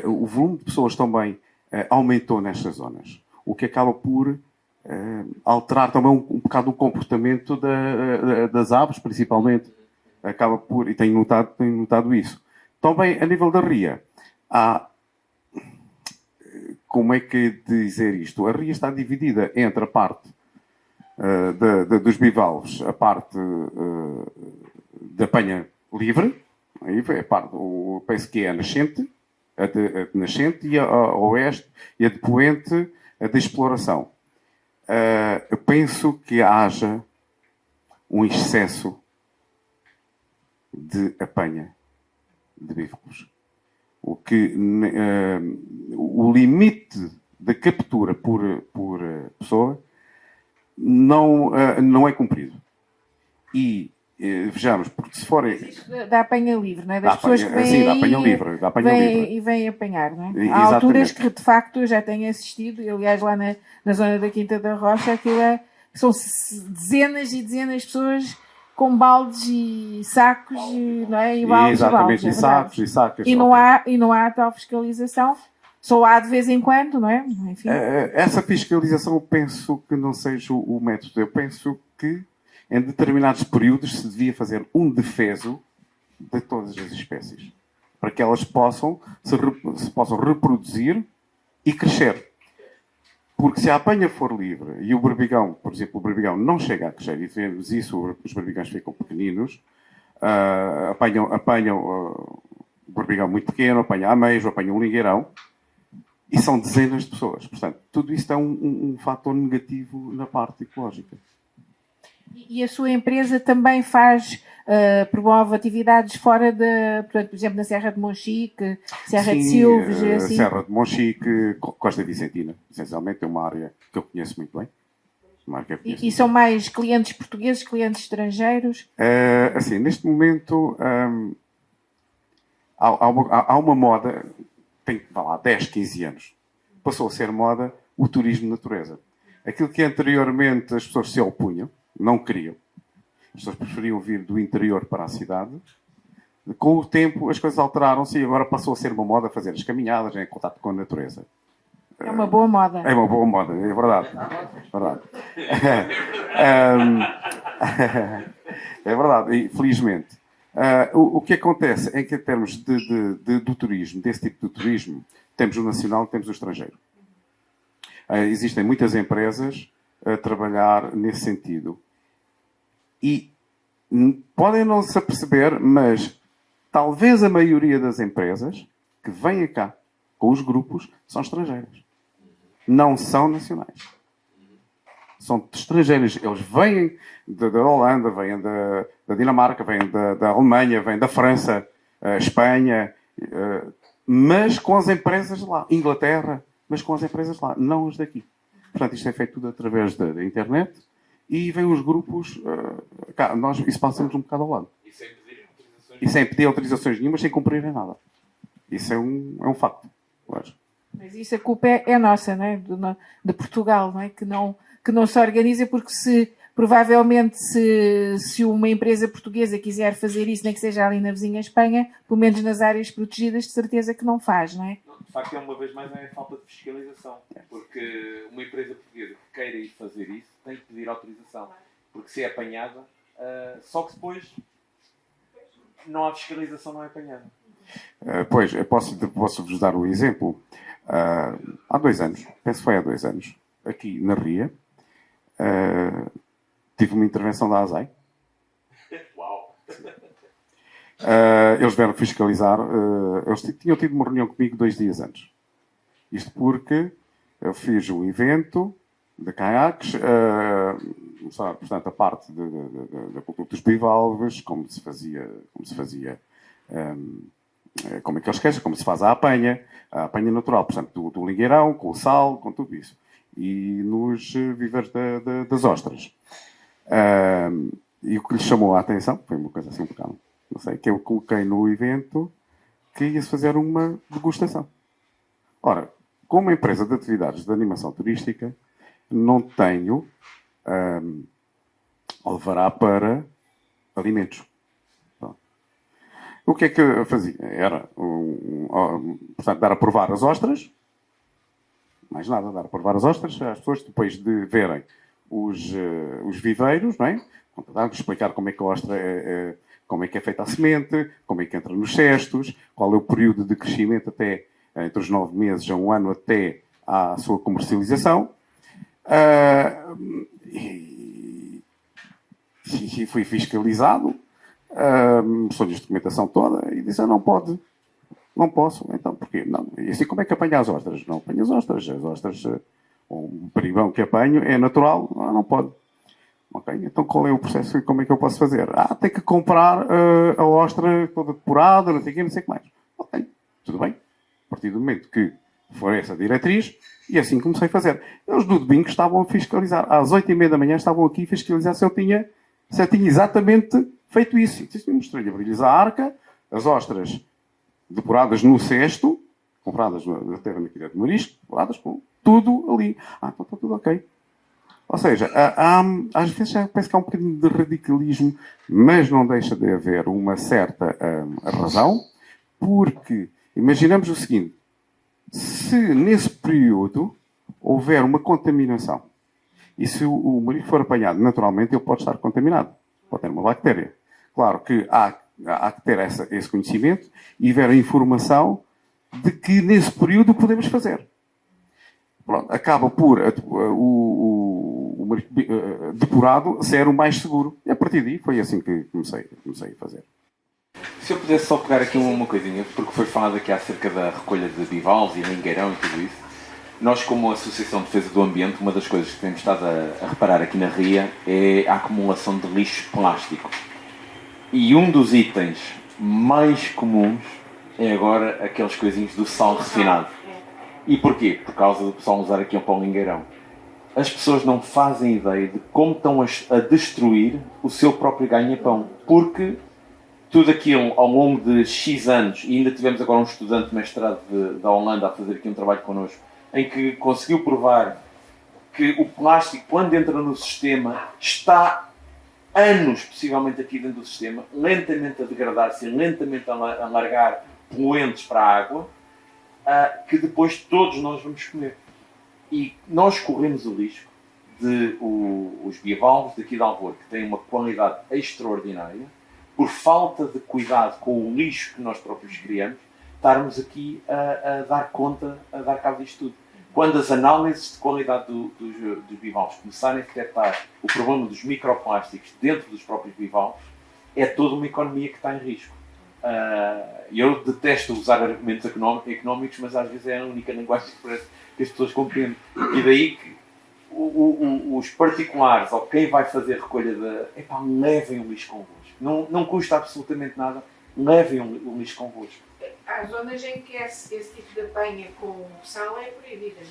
o volume de pessoas também aumentou nestas zonas, o que acaba por alterar também um bocado o comportamento das aves, principalmente. Acaba por, e tenho notado isso. Também, a nível da Ria, há... Como é que dizer isto? A Ria está dividida entre a parte dos bivalves, a parte da penha livre, aí é a parte, penso que é a nascente, a de nascente, e a oeste, e a de poente, a de exploração. Eu penso que haja um excesso de apanha de bífalos. O limite de captura por pessoa não é cumprido. E vejamos, porque se forem... Da apanha livre, não é? Das pessoas que vêm sim, da apanha livre. E vêm apanhar, não é? Há Exatamente. alturas que, de facto, eu já tenho assistido, e, aliás, lá na zona da Quinta da Rocha, aquilo são dezenas e dezenas de pessoas com baldes e sacos, não é? E baldes exatamente, e baldes, e sacos. E não há tal fiscalização. Só há de vez em quando, não é? Enfim. Essa fiscalização eu penso que não seja o método. Eu penso que em determinados períodos se devia fazer um defeso de todas as espécies, para que elas se possam reproduzir e crescer. Porque se a apanha for livre e o berbigão, por exemplo, o berbigão não chega a crescer, e vemos isso, os berbigãos ficam pequeninos, apanham o berbigão muito pequeno, apanham ameijo, apanham um ligueirão, e são dezenas de pessoas. Portanto, tudo isto é um fator negativo na parte ecológica. E a sua empresa também promove atividades fora portanto, por exemplo, na Serra de Monchique, Serra de Silves, assim? Serra de Monchique, Costa Vicentina, essencialmente, é uma área que eu conheço muito bem. E são mais clientes portugueses, clientes estrangeiros? Assim, neste momento, há uma moda, tem, vá lá, 10, 15 anos, passou a ser moda o turismo de natureza. Aquilo que anteriormente as pessoas se opunham, não queriam. As pessoas preferiam vir do interior para a cidade. Com o tempo as coisas alteraram-se e agora passou a ser uma moda fazer as caminhadas em contato com a natureza. É uma boa moda. É uma boa moda, é verdade. É verdade. É verdade, e felizmente. O que acontece é que, em termos do turismo, desse tipo de turismo, temos o nacional e temos o estrangeiro. Existem muitas empresas a trabalhar nesse sentido. E podem não se aperceber, mas talvez a maioria das empresas que vêm cá com os grupos são estrangeiras. Não são nacionais. São estrangeiros. Eles vêm da Holanda, vêm da Dinamarca, vêm da Alemanha, vêm da França, Espanha, mas com as empresas lá. Inglaterra, mas com as empresas lá, não as daqui. Portanto, isto é feito tudo através da internet e vêm os grupos cá. Nós isso passamos um bocado ao lado. E sem pedir autorizações nenhumas, sem cumprirem nada. Isso é um facto. Mas isso a culpa é nossa, não é? De Portugal, não é? Que não se organiza, porque provavelmente se uma empresa portuguesa quiser fazer isso, nem que seja ali na vizinha Espanha, pelo menos nas áreas protegidas, de certeza que não faz, não é? De facto, uma vez mais, é a falta de fiscalização. Porque uma empresa portuguesa que queira ir fazer isso tem que pedir autorização. Porque se é apanhada, só que depois não há fiscalização, não é apanhada. Pois, eu posso-vos dar um exemplo. Há 2 anos, penso que foi há 2 anos, aqui na Ria, tive uma intervenção da ASAI. Uau! Eles vieram fiscalizar. Eles tinham tido uma reunião comigo 2 dias antes. Isto porque eu fiz um evento de caiaques, portanto, a parte da cultura dos bivalves, como se fazia, como é que eles querem, como se faz a apanha natural, portanto, do lingueirão, com o sal, com tudo isso. E nos viveiros das ostras. E o que lhes chamou a atenção, foi uma coisa assim um bocado, não sei, que eu coloquei no evento que ia-se fazer uma degustação. Ora, como empresa de atividades de animação turística, não tenho alvará para alimentos. O que é que eu fazia? Era, portanto, dar a provar as ostras. Mais nada, dar a provar as ostras. As pessoas, depois de verem os viveiros, não é? Explicar como é que a ostra como é que é feita a semente, como é que entra nos cestos, qual é o período de crescimento até entre os 9 meses a 1 ano até à sua comercialização. E fui fiscalizado. Mostrou-lhes a documentação toda e disse: não pode, não posso. Então, porquê? Não. E assim, como é que apanha as ostras? Não apanho as ostras. As ostras, o peribão que apanho é natural, não pode. Ok, então qual é o processo e como é que eu posso fazer? Tem que comprar a ostra toda depurada, não sei o quê, não sei o que mais. Ok, tudo bem. A partir do momento que for essa diretriz, e assim comecei a fazer. Eles do domingo estavam a fiscalizar. Às 8h30 da manhã estavam aqui a fiscalizar se eu tinha exatamente feito isso. E mostrei-lhe, abri-lhes a arca, as ostras depuradas no cesto, compradas na terra na Quilha de Marisco, depuradas com tudo ali. Então está tudo ok. Ou seja, às vezes já parece que há um bocadinho de radicalismo, mas não deixa de haver uma certa razão, porque imaginamos o seguinte: se nesse período houver uma contaminação, e se o marisco for apanhado naturalmente, ele pode estar contaminado, pode ter uma bactéria. Claro que há que ter esse conhecimento e ver a informação de que nesse período podemos fazer. Pronto, acaba por o marisco depurado ser o mais seguro. E a partir daí foi assim que comecei a fazer. Se eu pudesse só pegar aqui uma coisinha, porque foi falado aqui acerca da recolha de bivalves e lingueirão e tudo isso. Nós, como Associação de Defesa do Ambiente, uma das coisas que temos estado a reparar aqui na Ria é a acumulação de lixo plástico. E um dos itens mais comuns é agora aqueles coisinhos do sal refinado. E porquê? Por causa do pessoal usar aqui um pão lingueirão. As pessoas não fazem ideia de como estão a destruir o seu próprio ganha-pão. Porque tudo aquilo, ao longo de X anos, e ainda tivemos agora um estudante de mestrado da Holanda a fazer aqui um trabalho connosco, em que conseguiu provar que o plástico, quando entra no sistema, está anos, possivelmente, aqui dentro do sistema, lentamente a degradar-se, lentamente a largar poluentes para a água, que depois todos nós vamos comer. E nós corremos o risco de os bivalves daqui de Alvor, que têm uma qualidade extraordinária, por falta de cuidado com o lixo que nós próprios criamos, estarmos aqui a dar conta, a dar cabo disto tudo. Quando as análises de qualidade dos bivalves começarem a detectar o problema dos microplásticos dentro dos próprios bivalves, é toda uma economia que está em risco. Eu detesto usar argumentos económicos, mas às vezes é a única linguagem que as pessoas compreendem. E daí que os particulares, ou quem vai fazer recolha levem o lixo convosco. Não custa absolutamente nada, levem o lixo convosco. Há zonas em que esse tipo de apanha com sal é proibida, não é?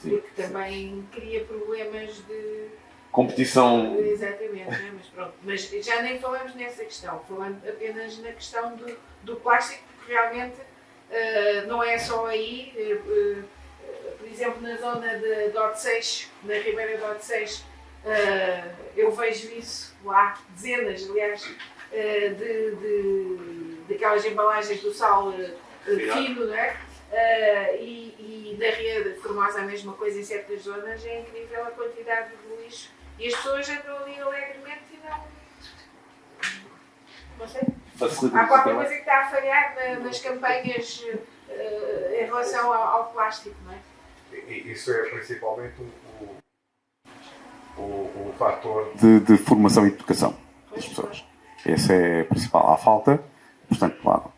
Sim, porque também cria problemas de competição. Exatamente, né? Mas pronto. Mas já nem falamos nessa questão, falando apenas na questão do plástico, porque realmente não é só aí. Por exemplo, na zona de Odeceixe, na Ribeira de Odeceixe, eu vejo isso lá, dezenas, aliás, daquelas embalagens do sal fino, não é? E da Ria de Formosa a mesma coisa em certas zonas. É incrível a quantidade de lixo e as pessoas andam ali alegremente e não sei. Há qualquer coisa que está a falhar nas campanhas em relação ao plástico, não é? Isso é principalmente o fator de formação e educação das pessoas. Esse é o principal. Há falta, portanto, claro,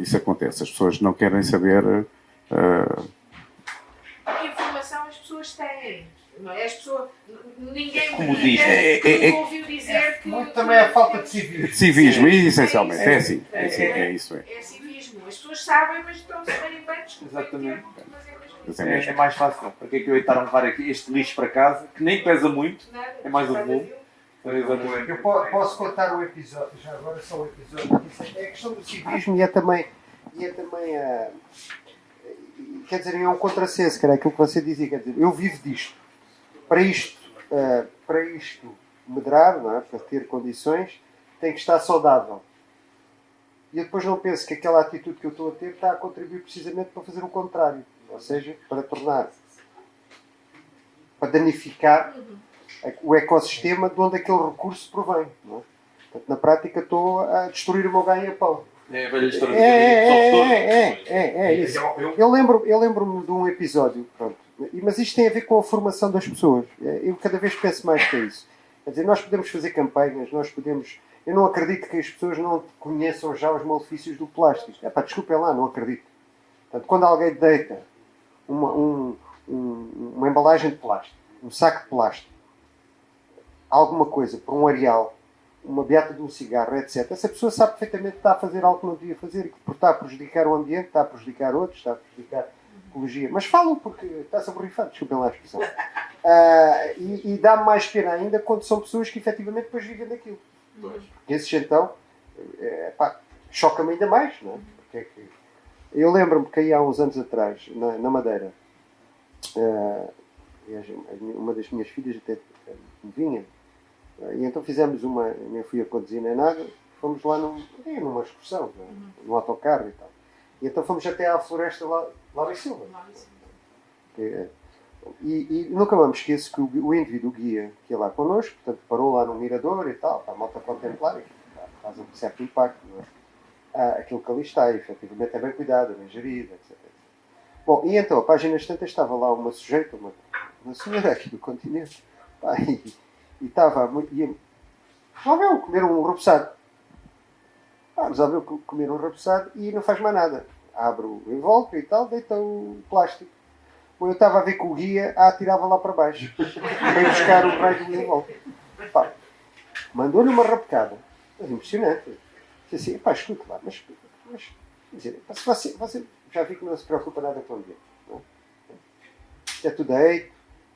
isso acontece. As pessoas não querem saber. Que informação as pessoas têm? Não é? As pessoas. Ninguém ouviu dizer que. Muito também a falta de civismo. Civismo, essencialmente. É assim. É isso. É civismo. As pessoas sabem, mas estão-se bem bem. Exatamente. É mais fácil. Para que é que eu ia estar a levar aqui este lixo para casa, que nem pesa muito, é mais o volume. Eu posso contar um episódio, já agora só um episódio. É a questão do civismo e é também quer dizer, é um contrassenso, que era aquilo que você dizia, quer dizer, eu vivo disto. Para isto medrar, não é? Para ter condições, tem que estar saudável. E eu depois não penso que aquela atitude que eu estou a ter está a contribuir precisamente para fazer o contrário. Ou seja, para danificar o ecossistema de onde aquele recurso provém. Não é? Portanto, na prática estou a destruir o meu ganha-pão. É a velha história do é isso. Eu lembro-me de um episódio, pronto, mas isto tem a ver com a formação das pessoas. Eu cada vez penso mais que é isso. Quer dizer, nós podemos fazer campanhas, eu não acredito que as pessoas não conheçam já os malefícios do plástico. Desculpem lá, não acredito. Portanto, quando alguém deita uma embalagem de plástico, um saco de plástico, alguma coisa para um areal, uma beata de um cigarro, etc. Essa pessoa sabe perfeitamente que está a fazer algo que não devia fazer e que está a prejudicar o ambiente, está a prejudicar outros, está a prejudicar a ecologia. Mas falam porque está-se a borrifar, desculpem lá a expressão. E dá-me mais pena ainda quando são pessoas que efetivamente depois vivem daquilo. Esses então, choca-me ainda mais, não é? Porque é que... Eu lembro-me que aí há uns anos atrás, na Madeira, uma das minhas filhas até vinha, e então fizemos nem fui a conduzir nem nada, fomos lá numa excursão, num autocarro e tal. E então fomos até à floresta lá em Silva. E nunca me esqueço que o indivíduo, o guia, que ia lá connosco, portanto parou lá no mirador e tal, para a malta contemplar, e faz um certo impacto, não é? Aquilo que ali está, efetivamente é bem cuidado, é bem gerido, etc. Bom, e então, a páginas tantas estava lá uma sujeita, uma senhora aqui do continente, e estava resolveu comer um repousado. Resolveu comer um repousado e não faz mais nada. Abre o invólucro e tal, deita o plástico. Bom, eu estava a ver que o guia a atirava lá para baixo, para ir buscar o raio do invólucro. Mandou-lhe uma rapecada, mas impressionante. Disse assim, escute lá, mas dizer, se você já vi que não se preocupa nada com o ambiente. Não? Isto é tudo eito,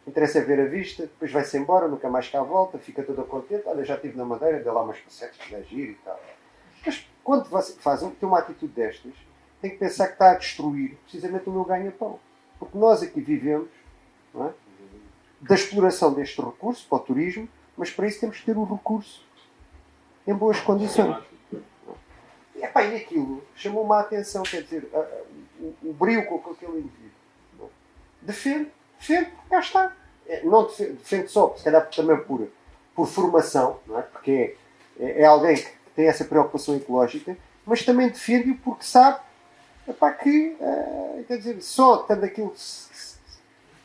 interessa ver a vista, depois vai-se embora, nunca mais cá volta, fica todo contente. Olha, já estive na Madeira, deu lá umas passetes que é giro e tal. Mas quando você tem uma atitude destas, tem que pensar que está a destruir precisamente o meu ganha-pão. Porque nós aqui vivemos, não é, da exploração deste recurso para o turismo, mas para isso temos que ter o recurso em boas condições. E aquilo chamou-me a atenção, quer dizer, o brilho com aquele indivíduo. Defende, cá está. Não defende só, se calhar também por formação, não é? Porque é alguém que tem essa preocupação ecológica, mas também defende-o porque sabe que, quer dizer, só tendo aquilo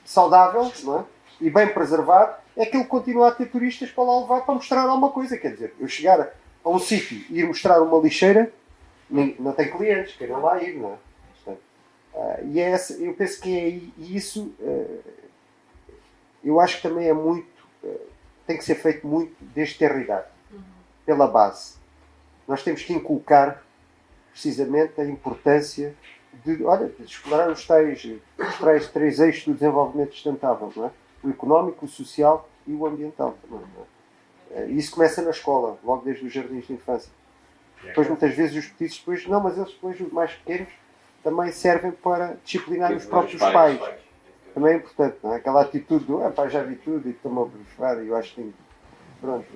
saudável, não é? E bem preservado, é que ele continua a ter turistas para lá levar para mostrar alguma coisa. Quer dizer, eu chegar a um sítio e ir mostrar uma lixeira, não tem clientes, queiram lá ir, não é? Portanto, eu penso que é isso. Eu acho que também é muito. Tem que ser feito muito desde ter idade, pela base. Nós temos que inculcar precisamente a importância de explorar os tais 3 eixos do desenvolvimento sustentável, não é? O económico, o social e o ambiental também. Não é? Isso começa na escola, logo desde os jardins de infância. Depois, muitas vezes, os petizes, mas eles depois, os mais pequenos, também servem para disciplinar os próprios pais. Também é importante, não é? Aquela atitude do já vi tudo e estou-me a brufar e eu acho que tem. Pronto.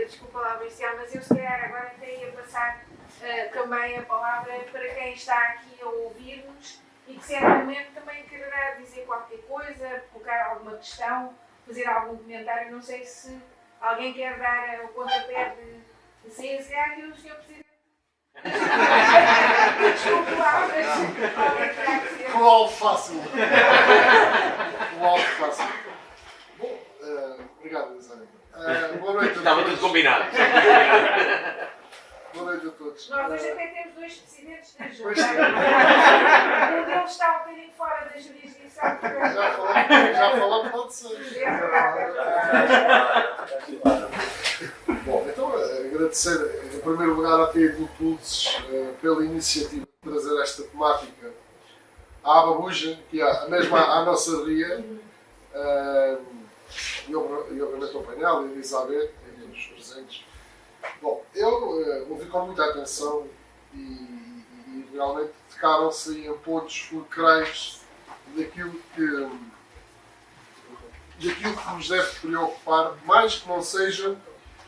Desculpa lá, Marcial, mas eu se calhar agora até ia passar também a palavra para quem está aqui a ouvir-nos e que certamente também quererá dizer qualquer coisa, colocar alguma questão, fazer algum comentário. Não sei se alguém quer dar o pontapé de sair, se calhar aqui o Sr. Presidente. Desculpe lá, mas alguém terá que dizer. Com algo fácil. Bom, obrigado, Elisângela. Boa noite a todos. Estava tudo combinado. Boa noite a todos. Nós hoje até temos 2 presidentes da junta. Um deles está um bocadinho fora da jurisdição. Já falamos de vocês. Bom, então agradecer em primeiro lugar à TED Impulsos pela iniciativa de trazer esta temática à Ababuja, que é a mesma à nossa ria, e obviamente ao painel e a Elizabeth e os presentes. Bom, eu ouvi com muita atenção e realmente tocaram-se em pontos fulcrais daquilo que nos deve preocupar, mais que não seja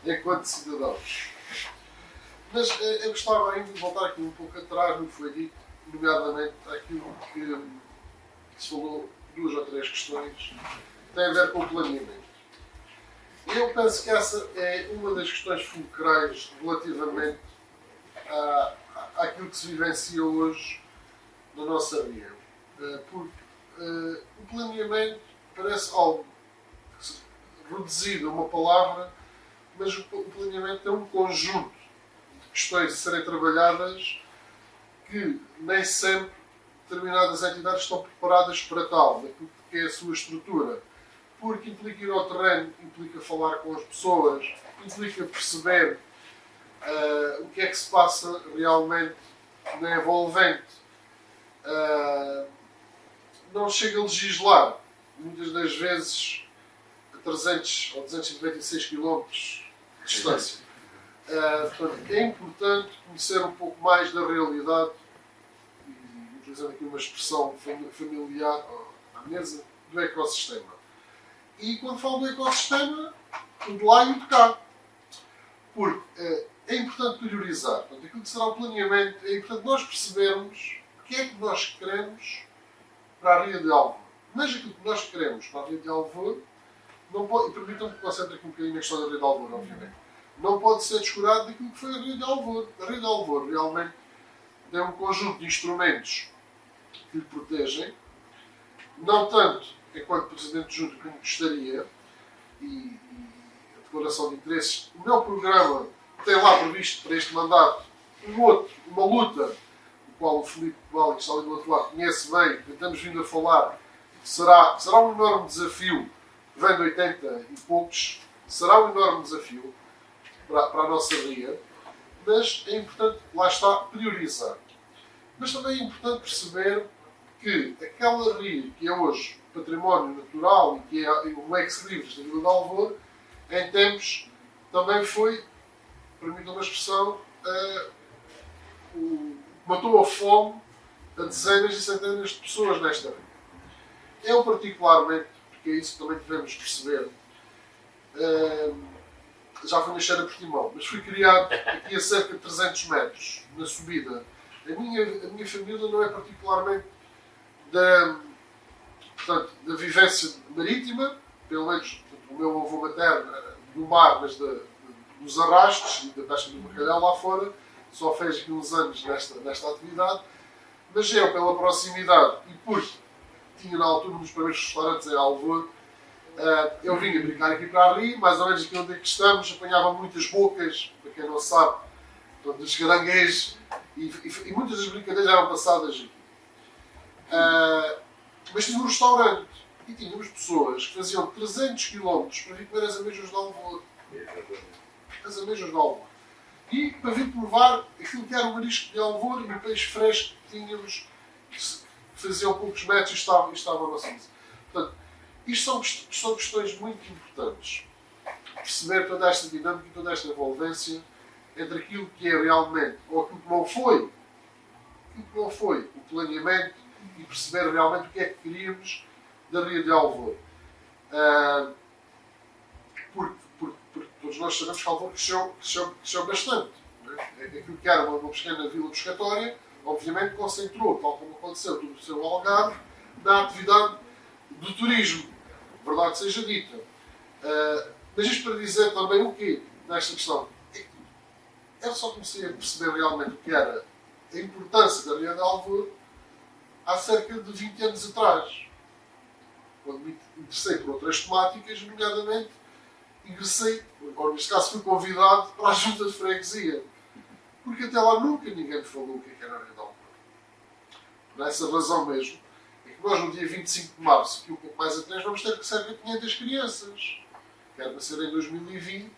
enquanto cidadãos. Mas eu gostava ainda de voltar aqui um pouco atrás no que foi dito, nomeadamente aquilo que se falou, 2 ou 3 questões, tem a ver com o planeamento. Eu penso que essa é uma das questões fulcrais relativamente àquilo que se vivencia hoje na nossa região. Porque o planeamento parece algo reduzido a uma palavra, mas o planeamento é um conjunto de questões a serem trabalhadas que nem sempre determinadas entidades estão preparadas para tal, daquilo que é a sua estrutura. Porque implica ir ao terreno, implica falar com as pessoas, implica perceber o que é que se passa realmente na envolvente. Não chega a legislar, muitas das vezes a 300 ou 296 km de distância. Portanto, é importante conhecer um pouco mais da realidade, e utilizando aqui uma expressão familiar à mesa, do ecossistema. E quando falo do ecossistema, o de lá e o de cá. Porque é importante priorizar. Portanto, aquilo que será o planeamento, é importante nós percebermos o que é que nós queremos para a Ria de Alvor. Mas aquilo que nós queremos para a Ria de Alvor, não pode, e permitam-me que concentre aqui um bocadinho na questão da Ria de Alvor, obviamente, não pode ser descurado daquilo que foi a Ria de Alvor. A Ria de Alvor realmente tem um conjunto de instrumentos que lhe protegem, não tanto enquanto Presidente de Junta como gostaria, e a declaração de interesses. O meu programa tem lá previsto para este mandato uma luta, o qual o Filipe Vale, que está ali do outro lado, conhece bem, que estamos vindo a falar, que será um enorme desafio, vem de 80 e poucos, será um enorme desafio para a nossa ria, mas é importante, lá está, priorizar. Mas também é importante perceber que aquela ria que é hoje património natural e que é o ex-libris da Vila de Alvor, em tempos também foi, permitam uma expressão, matou a fome a dezenas e centenas de pessoas nesta ria. Eu particularmente, porque é isso que também devemos perceber, já fui nascer a Portimão, mas fui criado aqui a cerca de 300 metros na subida. A minha família não é particularmente da vivência marítima, pelo menos o meu avô materno do mar, mas dos arrastos e da pesca do bacalhau lá fora, só fez aqui uns anos nesta atividade, mas eu, pela proximidade e porque tinha na altura um dos primeiros restaurantes em Alvor, eu vinha brincar aqui para a ria, mais ou menos aqui onde é que estamos, apanhava muitas bocas, para quem não sabe, dos caranguejos, e muitas das brincadeiras eram passadas aqui. Mas tinha um restaurante e tínhamos pessoas que faziam 300 km para vir comer as ameijas de Alvor. As ameijas de Alvor. E para vir provar aquilo que era o marisco de Alvor e o peixe fresco que tínhamos, que faziam poucos metros e estava a nossa mesa. Portanto, isto são questões muito importantes. Perceber toda esta dinâmica e toda esta envolvência entre aquilo que é realmente, ou aquilo que não foi o planeamento e perceber realmente o que é que queríamos da Ria de Alvor. Porque todos nós sabemos que Alvor cresceu bastante. Não é? Aquilo que era uma pequena vila pescatória, obviamente concentrou, tal como aconteceu todo o seu Algarve, na atividade do turismo. Verdade seja dita. Mas isto para dizer também o quê nesta questão? Eu só comecei a perceber realmente o que era a importância da Ria de Alvor há cerca de 20 anos atrás. Quando me interessei por outras temáticas, nomeadamente ingressei, ou neste caso fui convidado para a junta de freguesia. Porque até lá nunca ninguém me falou o que era a Ria de Alvor. Por essa razão mesmo, é que nós no dia 25 de março, aqui um pouco mais atrás, vamos ter cerca de 500 crianças. Quer nascer em 2020,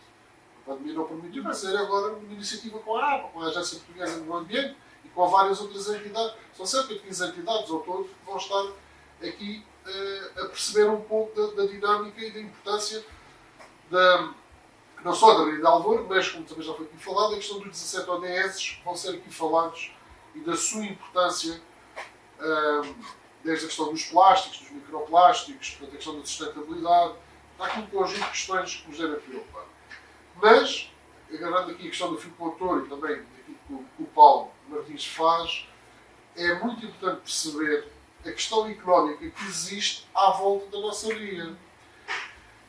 a pandemia não permitiu, vai ser agora uma iniciativa com a APA, com a Agência Portuguesa do Ambiente e com várias outras entidades. São cerca de 15 entidades ao todo que vão estar aqui a perceber um pouco da dinâmica e da importância não só da Ria de Alvor, mas, como também já foi aqui falado, a questão dos 17 ODS que vão ser aqui falados e da sua importância, desde a questão dos plásticos, dos microplásticos, portanto, a questão da sustentabilidade. Há aqui um conjunto de questões que nos devem preocupar. Mas, agarrando aqui a questão do fio condutor e também daquilo que o Paulo Martins faz, é muito importante perceber a questão económica que existe à volta da nossa ria.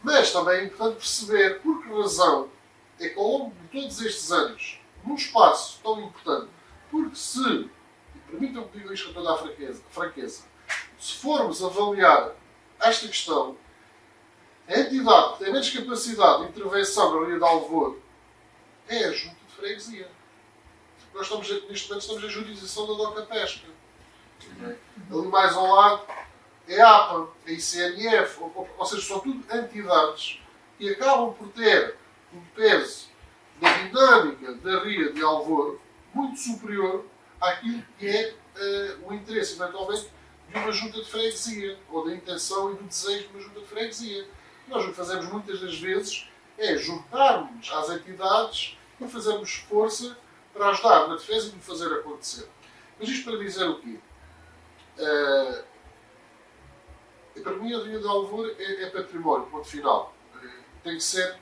Mas também é importante perceber por que razão é que ao longo de todos estes anos, num espaço tão importante, porque se, e permitam-me que diga isto com toda a franqueza, se formos avaliar esta questão, a entidade que tem menos capacidade de intervenção na Ria de Alvor é a Junta de Freguesia. Nós neste momento estamos em jurisdição da DOCA Pesca. Ali mais ao lado é a APA, a ICNF, ou seja, são tudo entidades que acabam por ter um peso da dinâmica da Ria de Alvor muito superior àquilo que é o interesse, eventualmente, de uma junta de freguesia, ou da intenção e do desejo de uma junta de freguesia. Nós o que fazemos muitas das vezes é juntarmos às entidades e fazermos força para ajudar na defesa e no fazer acontecer. Mas isto para dizer o quê? Para mim, a Ria de Alvor é património, ponto final. Tem que ser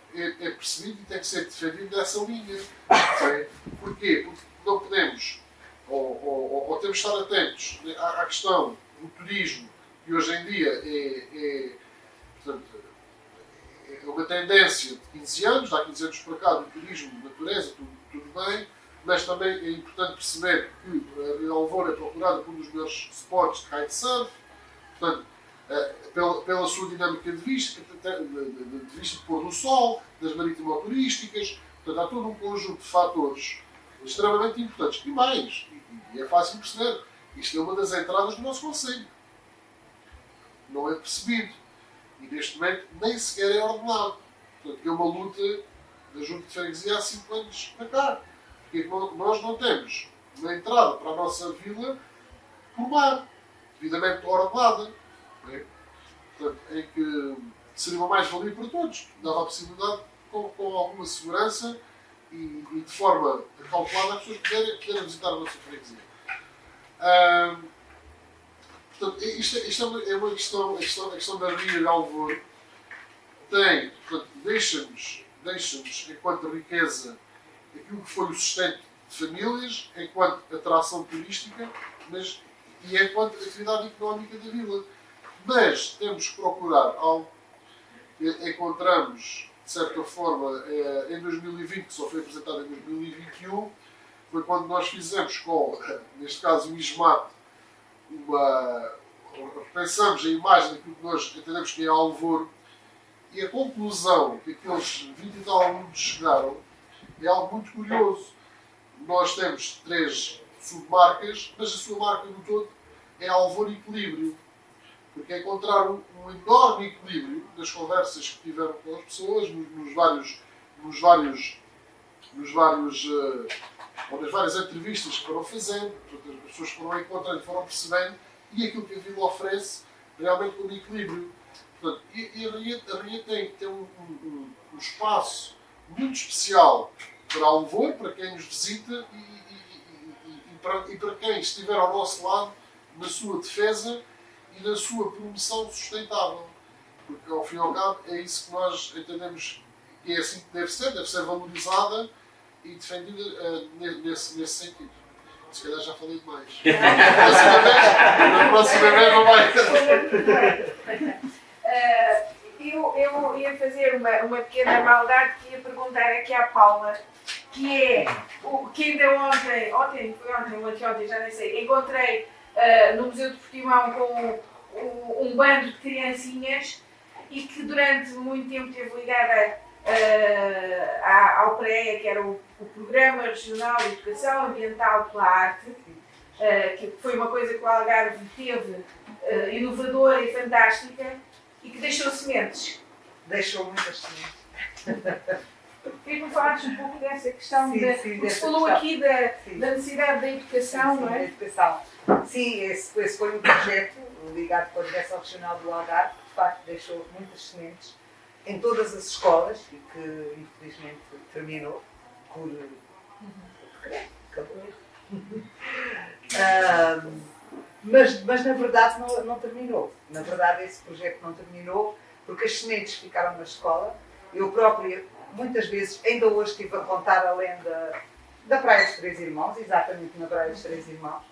percebido e tem que ser defendido dessa linha. Porquê? Porque não podemos, ou temos de estar atentos à questão do turismo, que hoje em dia portanto, é uma tendência de 15 anos, há 15 anos para cá, do turismo, de natureza, tudo bem, mas também é importante perceber que a Ria de Alvor é procurada por um dos melhores spots de kitesurf, portanto, pela sua dinâmica de vista de pôr do sol, das marítimo-turísticas, portanto, há todo um conjunto de fatores extremamente importantes. E mais, e é fácil perceber, isto é uma das entradas do nosso concelho. Não é percebido. E neste momento nem sequer é ordenado. Portanto, é uma luta da Junta de Freguesia há 5 anos para cá. Porque nós não temos uma entrada para a nossa vila por mar, devidamente ordenada. Portanto, em que seria uma mais-valia para todos. Dava a possibilidade, com alguma segurança e de forma calculada, as pessoas poderem visitar a nossa freguesia. Portanto, isto é uma questão, a questão da Ria de Alvor tem, portanto, deixa-nos, enquanto riqueza, aquilo que foi o sustento de famílias, enquanto atração turística, e enquanto atividade económica da vila. Mas temos que procurar algo que encontramos, de certa forma, em 2020, que só foi apresentado em 2021, foi quando nós fizemos com, neste caso, o ISMAT, pensamos a imagem daquilo que nós entendemos que é Alvor, e a conclusão que aqueles 20 e tal alunos chegaram é algo muito curioso. Nós temos 3 submarcas, mas a sua marca no todo é Alvor Equilíbrio. Porque encontraram um enorme equilíbrio nas conversas que tiveram com as pessoas, nas várias entrevistas que foram fazendo, as pessoas foram encontrando, foram percebendo, e aquilo que a vila oferece realmente como equilíbrio. Portanto, a Ria tem um espaço muito especial para Alvor, para quem nos visita e para quem estiver ao nosso lado na sua defesa e na sua promoção sustentável. Porque, ao fim e ao cabo, é isso que nós entendemos que é assim que deve ser valorizada e defendida nesse sentido. Se calhar já falei demais. Na próxima vez não vai. Eu ia fazer uma pequena maldade que ia perguntar aqui à Paula, que é o que ainda ontem, já nem sei, encontrei no Museu de Portimão com um bando de criancinhas e que durante muito tempo esteve ligada ao PREA, que era o Programa Regional de Educação Ambiental pela Arte, que foi uma coisa que o Algarve teve inovadora e fantástica e que deixou sementes. Deixou muitas sementes. Queria que falasse um pouco dessa questão, Sim, se falou aqui da necessidade da educação, não é? Da educação. Sim, esse foi um projeto ligado com a Direção Regional do Algarve, que de facto deixou muitas sementes em todas as escolas e que infelizmente terminou por acabou. Mas na verdade não terminou. Na verdade esse projeto não terminou porque as sementes ficaram na escola. Eu própria muitas vezes, ainda hoje estive a contar a lenda da Praia dos Três Irmãos, exatamente na Praia dos Três Irmãos,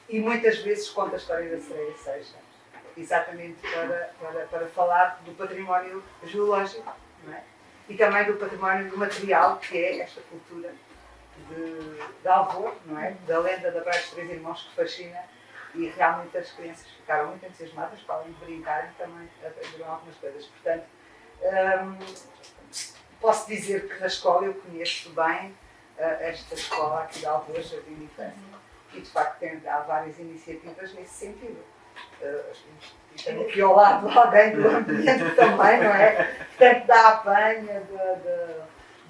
e muitas vezes conto a história da Sereia Seixa, exatamente para falar do património geológico, não é? E também do património material, que é esta cultura de Alvor, não é? Da lenda da Praia dos Três Irmãos, que fascina, e realmente as crianças ficaram muito entusiasmadas, para além de brincarem, também aprenderam algumas coisas. Portanto, posso dizer que na escola eu conheço bem esta escola aqui de Alvor, Jardim de Infância, e de facto há várias iniciativas nesse sentido. E tenho aqui ao lado alguém do ambiente também, não é? Portanto, da apanha,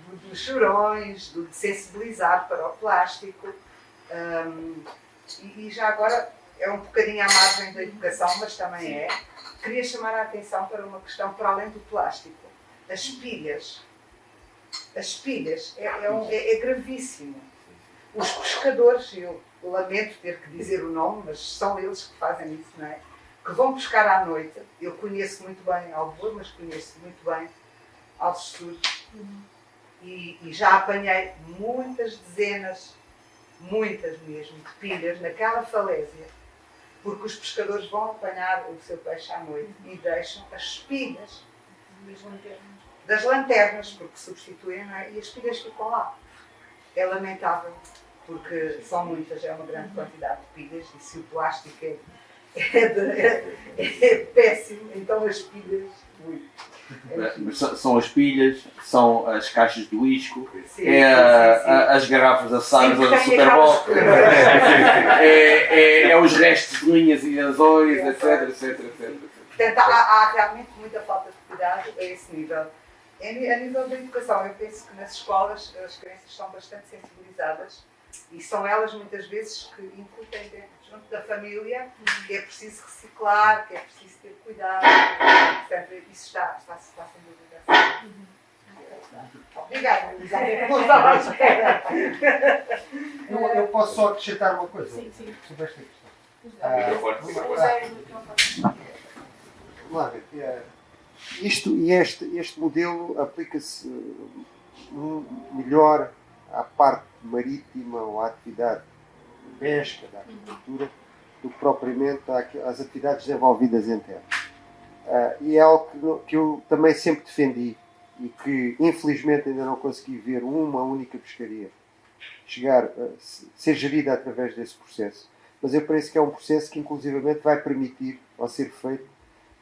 dos chorões, de sensibilizar para o plástico. E já agora é um bocadinho à margem da educação, mas também é. Queria chamar a atenção para uma questão para além do plástico. As pilhas. As pilhas é gravíssimo. Os pescadores, eu lamento ter que dizer o nome, mas são eles que fazem isso, não é? Que vão pescar à noite. Eu conheço muito bem Alvor, mas conheço muito bem Algesur. E já apanhei muitas dezenas, muitas mesmo, de pilhas naquela falésia, porque os pescadores vão apanhar o seu peixe à noite e deixam as pilhas das lanternas, porque substituem, não é? E as pilhas ficam lá. É lamentável, porque são muitas, é uma grande quantidade de pilhas, e se o plástico é péssimo, então as pilhas, São as pilhas, são as caixas do isco, sim, as garrafas assadas da Superboc, é os restos de linhas e anzóis, etc. Portanto, há realmente muita falta de cuidado a esse nível. A nível da educação, eu penso que nas escolas as crianças são bastante sensibilizadas e são elas muitas vezes que incutem junto da família que é preciso reciclar, que é preciso ter cuidado. Portanto, isso está sem dúvida assim. Obrigada, Eu posso só acrescentar uma coisa Sim. sobre esta questão. Vamos lá ver. Este modelo aplica-se melhor à parte marítima ou à atividade de pesca, da agricultura, do que propriamente às atividades desenvolvidas em terra. E é algo que eu também sempre defendi e que infelizmente ainda não consegui ver uma única pescaria ser gerida através desse processo. Mas eu penso que é um processo que inclusivamente vai permitir, ao ser feito,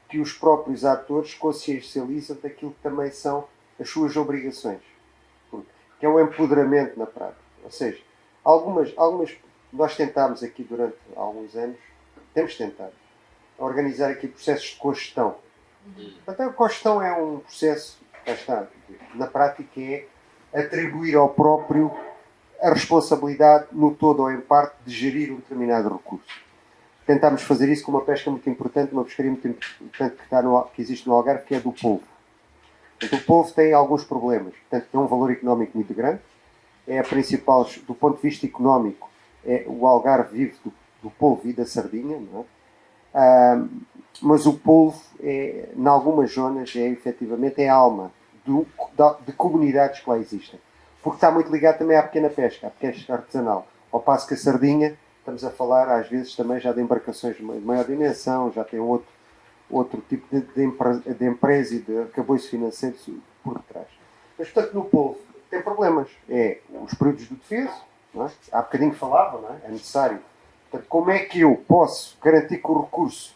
que os próprios atores consciencializam daquilo que também são as suas obrigações. Que é o empoderamento na prática. Ou seja, nós tentámos aqui durante alguns anos, temos tentado, organizar aqui processos de cogestão. Portanto, a cogestão é um processo, na prática é atribuir ao próprio a responsabilidade, no todo ou em parte, de gerir um determinado recurso. Tentámos fazer isso com uma pesca muito importante, uma pescaria muito importante que existe no Algarve, que é do polvo. Portanto, o polvo tem alguns problemas. Portanto, tem um valor económico muito grande. É a principal, do ponto de vista económico, o Algarve vive do polvo e da sardinha, não é? Mas o polvo, em algumas zonas, efetivamente a alma de comunidades que lá existem. Porque está muito ligado também à pequena pesca, à pesca artesanal. Ao passo que a sardinha, estamos a falar às vezes também já de embarcações de maior dimensão, já tem outro tipo de empresa e de arcabouço financeiro por detrás. Mas, portanto, no polvo tem problemas. Os períodos de defesa, não é? Há bocadinho falava, não é? É necessário. Portanto, como é que eu posso garantir que o recurso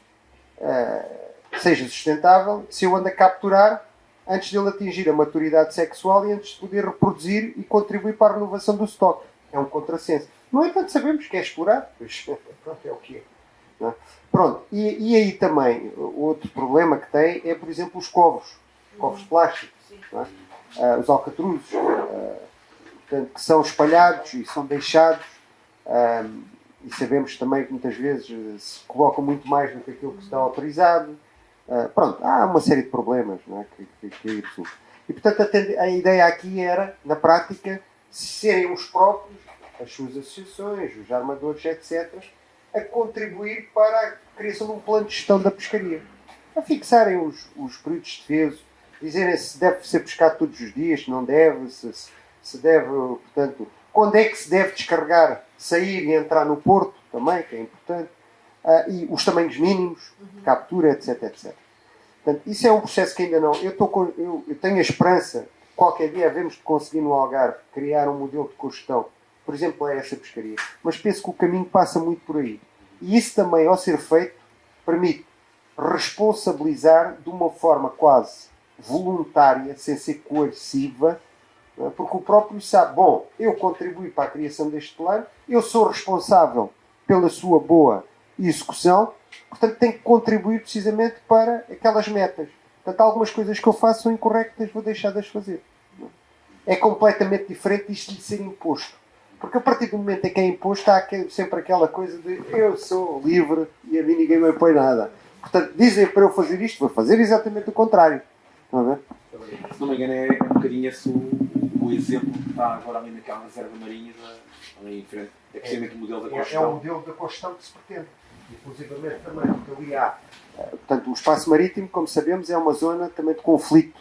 seja sustentável se eu ando a capturar antes dele atingir a maturidade sexual e antes de poder reproduzir e contribuir para a renovação do estoque? É um contrassenso. No entanto, sabemos que é explorar. Pois, pronto, é o que é. Não é? Pronto. E aí também, outro problema que tem é, por exemplo, os covos plásticos. Não é? Os alcatruzes, portanto, que são espalhados e são deixados. E sabemos também que muitas vezes se colocam muito mais do que aquilo que está autorizado. Pronto, há uma série de problemas, não é, que aí resultam. E, portanto, a ideia aqui era, na prática, serem os próprios, as suas associações, os armadores, etc., a contribuir para a criação de um plano de gestão da pescaria. A fixarem os períodos de defeso, dizerem se deve ser pescado todos os dias, se não deve, se deve, portanto, quando é que se deve descarregar, sair e entrar no porto, também, que é importante, e os tamanhos mínimos de captura, etc, etc. Portanto, isso é um processo que ainda não... Eu tenho a esperança que qualquer dia havemos de conseguir no Algarve criar um modelo de cogestão, por exemplo, a essa pescaria. Mas penso que o caminho passa muito por aí. E isso também, ao ser feito, permite responsabilizar de uma forma quase voluntária, sem ser coerciva, porque o próprio sabe, bom, eu contribuí para a criação deste plano, eu sou responsável pela sua boa execução, portanto tenho que contribuir precisamente para aquelas metas. Portanto, algumas coisas que eu faço são incorretas, vou deixar de as fazer. É completamente diferente disto de ser imposto. Porque a partir do momento em que é imposto, há sempre aquela coisa de eu sou livre e a mim ninguém me impõe nada. Portanto, dizem para eu fazer isto, vou fazer exatamente o contrário. Não é? Se não me engano, é um bocadinho esse o exemplo que está agora ali naquela reserva marinha ali em frente. É precisamente o modelo da cogestão. É o modelo da cogestão que se pretende. Inclusivamente também, porque ali há. Portanto, o espaço marítimo, como sabemos, é uma zona também de conflito.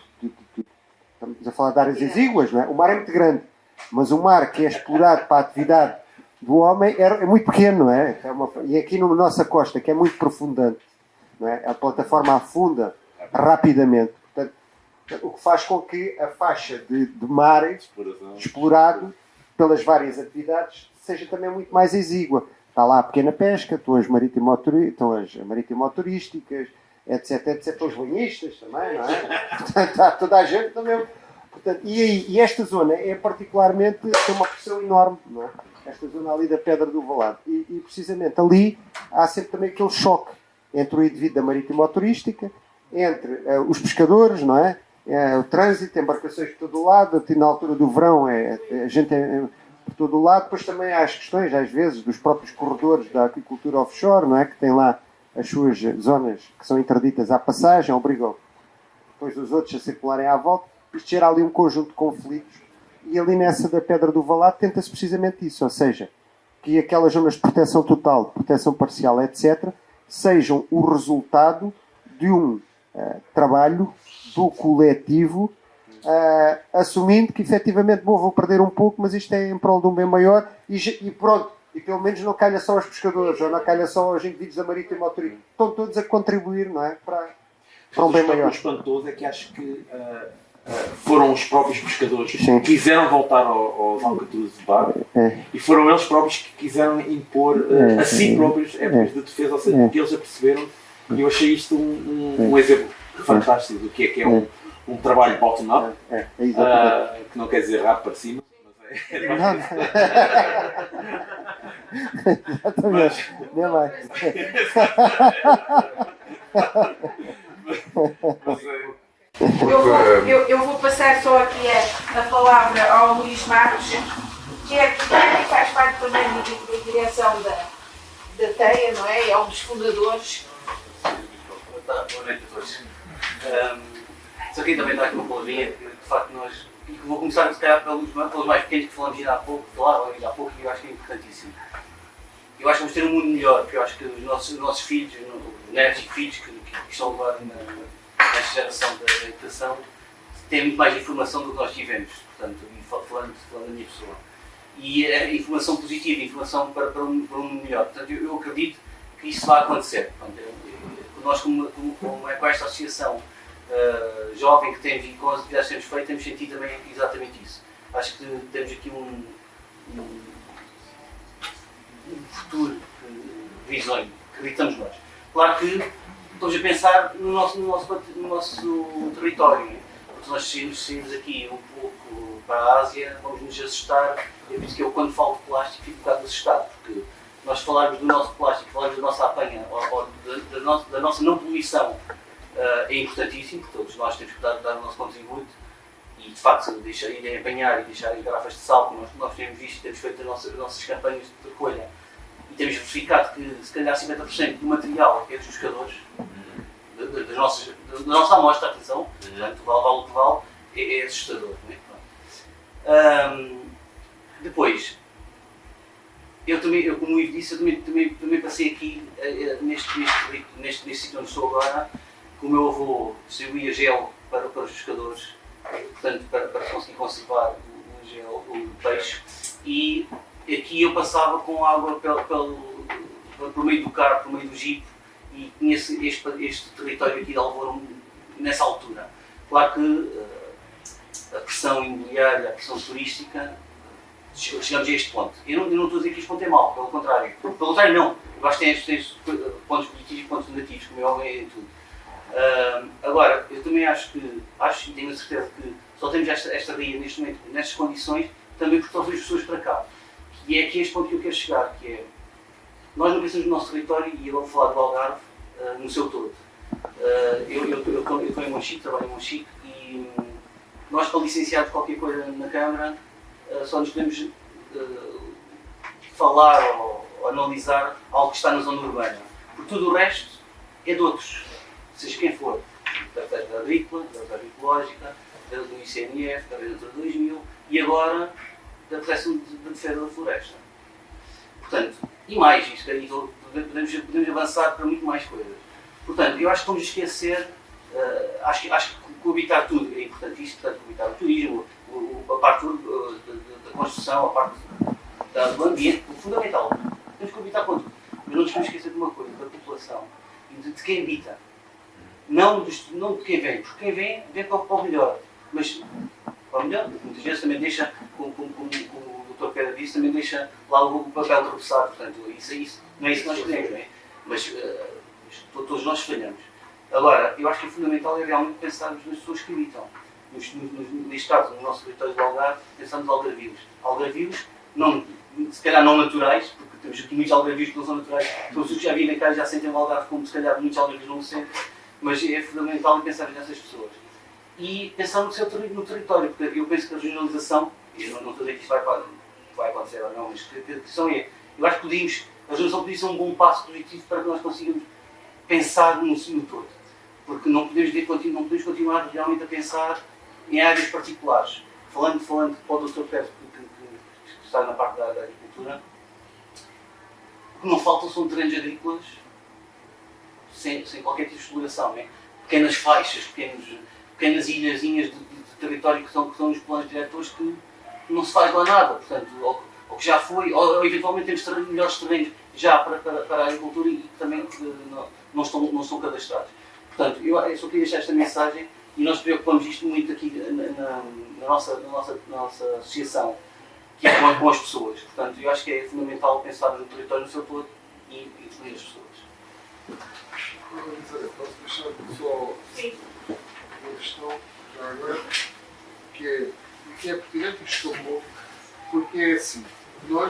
Estamos a falar de áreas exíguas, não é? O mar é muito grande, mas o mar que é explorado para a atividade do homem é muito pequeno, não é? E aqui na nossa costa, que é muito profundante, não é? A plataforma afunda rapidamente. Portanto, o que faz com que a faixa de mar explorado pelas várias atividades seja também muito mais exígua. Está lá a pequena pesca, estão as marítimo-turísticas, etc, etc. Estão os banhistas também, não é? Portanto, está toda a gente também. Portanto, e esta zona é particularmente, tem uma pressão enorme, não é? Esta zona ali da Pedra do Valado. E precisamente ali há sempre também aquele choque entre o indivíduo da marítimo-turística, entre os pescadores, não é? O trânsito, embarcações por todo o lado, na altura do verão a gente por todo o lado. Depois também há as questões, às vezes, dos próprios corredores da agricultura offshore, não é? Que tem lá as suas zonas que são interditas à passagem, obrigam depois os outros a circularem à volta. Isto gera ali um conjunto de conflitos. E ali nessa da Pedra do Valado tenta-se precisamente isso, ou seja, que aquelas zonas de proteção total, de proteção parcial, etc., sejam o resultado de um trabalho do coletivo, assumindo que efetivamente vou perder um pouco, mas isto é em prol de um bem maior e pronto. E pelo menos não calha só aos pescadores, ou não calha só aos indivíduos da Marítima Autoridade. Estão todos a contribuir, não é? Para um bem maior. O espantoso é que acho que foram os próprios pescadores Sim. que quiseram voltar aos alcatruzes de bar e foram eles próprios que quiseram impor a si próprios épocas de defesa, ou seja, porque eles aperceberam, e eu achei isto um exemplo fantástico do que é um trabalho bottom-up, que não quer dizer rabo para cima, mas Exatamente. Nem mais. Eu vou passar só aqui a palavra ao Luís Marcos, que faz parte também da direção da TEIA, não é? É um dos fundadores. Boa noite a todos. Só queria também dar aqui uma palavrinha, que de facto nós. Vou começar se calhar pelos mais pequenos que falamos ainda há pouco, e eu acho que é importantíssimo. Eu acho que vamos ter um mundo melhor, porque eu acho que os nossos filhos, os netos e filhos que estão agora nesta geração da educação, têm muito mais informação do que nós tivemos, portanto, falando da minha pessoa. E a informação positiva, informação para um mundo melhor. Portanto, eu acredito que isso vai acontecer. Portanto, nós, com esta associação jovem que temos e com as atividades que temos feito, temos sentido também exatamente isso. Acho que temos aqui um futuro visões, acreditamos nós. Claro que estamos a pensar no nosso território, porque nós saímos aqui um pouco para a Ásia, vamos nos assustar. É por isso que eu, quando falo de plástico, fico um bocado assustado, porque nós falarmos do nosso plástico, falarmos da nossa apanha, ou da nossa não poluição, é importantíssimo, porque todos nós temos que dar o nosso contributo e, de facto, irem apanhar e deixarem garrafas de sal, como nós temos visto, temos feito as nossas campanhas de recolha. E temos verificado que, se calhar, 50% do material que é dos pescadores, da nossa amostra, atenção, portanto, o vale é assustador. Não é? Depois, eu, como o Ivo disse, eu também passei aqui, neste sítio onde estou agora, que o meu avô distribuía gel para os pescadores, portanto, para conseguir conservar o peixe, e aqui eu passava com água por meio do carro, por meio do jipe, e conheço este território aqui de Alvor nessa altura. Claro que a pressão imobiliária, a pressão turística, chegamos a este ponto. Eu não estou a dizer que este ponto é mau, pelo contrário. Pelo contrário, não. Eu acho que tem pontos positivos e pontos negativos, como é óbvio em tudo. Agora, eu também acho e tenho a certeza que só temos esta ria neste momento, nestas condições, também porque trouxe as pessoas para cá. E é aqui este ponto que eu quero chegar, que é, nós não pensamos no nosso território, e eu vou falar do Algarve no seu todo. Eu estou em Monchique, trabalho em Monchique, e nós, para licenciarmos qualquer coisa na Câmara, só nos podemos falar ou analisar algo que está na zona urbana. Porque tudo o resto é de outros, seja quem for, da agrícola, da agroecológica, do ICNF, da Natura 2000 e agora da proteção da defesa da floresta. Portanto, e mais, podemos avançar para muito mais coisas. Portanto, eu acho que vamos esquecer, acho que coabitar tudo é importantíssimo, portanto, coabitar o turismo, a parte da construção, a parte do ambiente, o fundamental. Temos que coabitar com tudo. Mas não nos podemos esquecer de uma coisa, da população e de quem habita. Não de quem vem, porque quem vem para o melhor. Mas para o melhor, muitas vezes também deixa, como o Dr. Pedro disse, também deixa lá o papel de repousar. Portanto, isso não é isso que nós queremos, não é? Mas todos nós falhamos. Agora, eu acho que o fundamental é realmente pensarmos nas pessoas que habitam. Neste caso, no nosso território do Algarve, pensamos algarvios. Algarvios, se calhar não naturais, porque temos aqui muitos algarvios que não são naturais. Todos os que já vivem cá já sentem o Algarve como se calhar muitos algarvios não o sentem. Mas é fundamental pensar nessas pessoas. E pensar no território, porque eu penso que a regionalização, e eu não estou a dizer que isto vai acontecer ou não, mas a questão é, eu acho que a regionalização podia ser um bom passo positivo para que nós consigamos pensar no todo. Porque não podemos continuar realmente a pensar em áreas particulares. Falando para o Dr. Pedro, que está na parte da agricultura, que não faltam são terrenos agrícolas sem qualquer tipo de exploração, né? Pequenas faixas, pequenas ilhazinhas de território que estão nos planos diretores que não se faz lá nada, portanto, ou que já foi, ou eventualmente temos melhores terrenos já para a agricultura e que também não estão cadastrados. Portanto, eu só queria deixar esta mensagem e nós preocupamos isto muito aqui na nossa associação, que é com as pessoas. Portanto, eu acho que é fundamental pensar no território no seu todo e incluir as pessoas. Posso deixar só uma questão já agora, que é pertinente e escapou, porque é assim,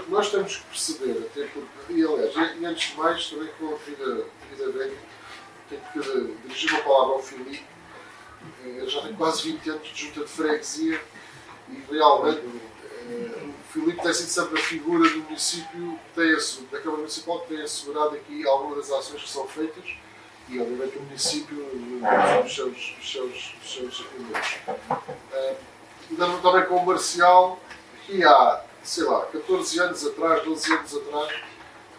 nós temos que perceber, até porque, e aliás, e antes de mais, também com a vida velha, tenho que dirigir uma palavra ao Filipe. Ele já tem quase 20 anos de junta de freguesia e realmente o Filipe tem sido sempre a figura do município, da Câmara Municipal, que tem assegurado aqui algumas das ações que são feitas e obviamente o município dos seus apoiadores. Dando também com o Marcial, que há, sei lá, 14 anos atrás, 12 anos atrás,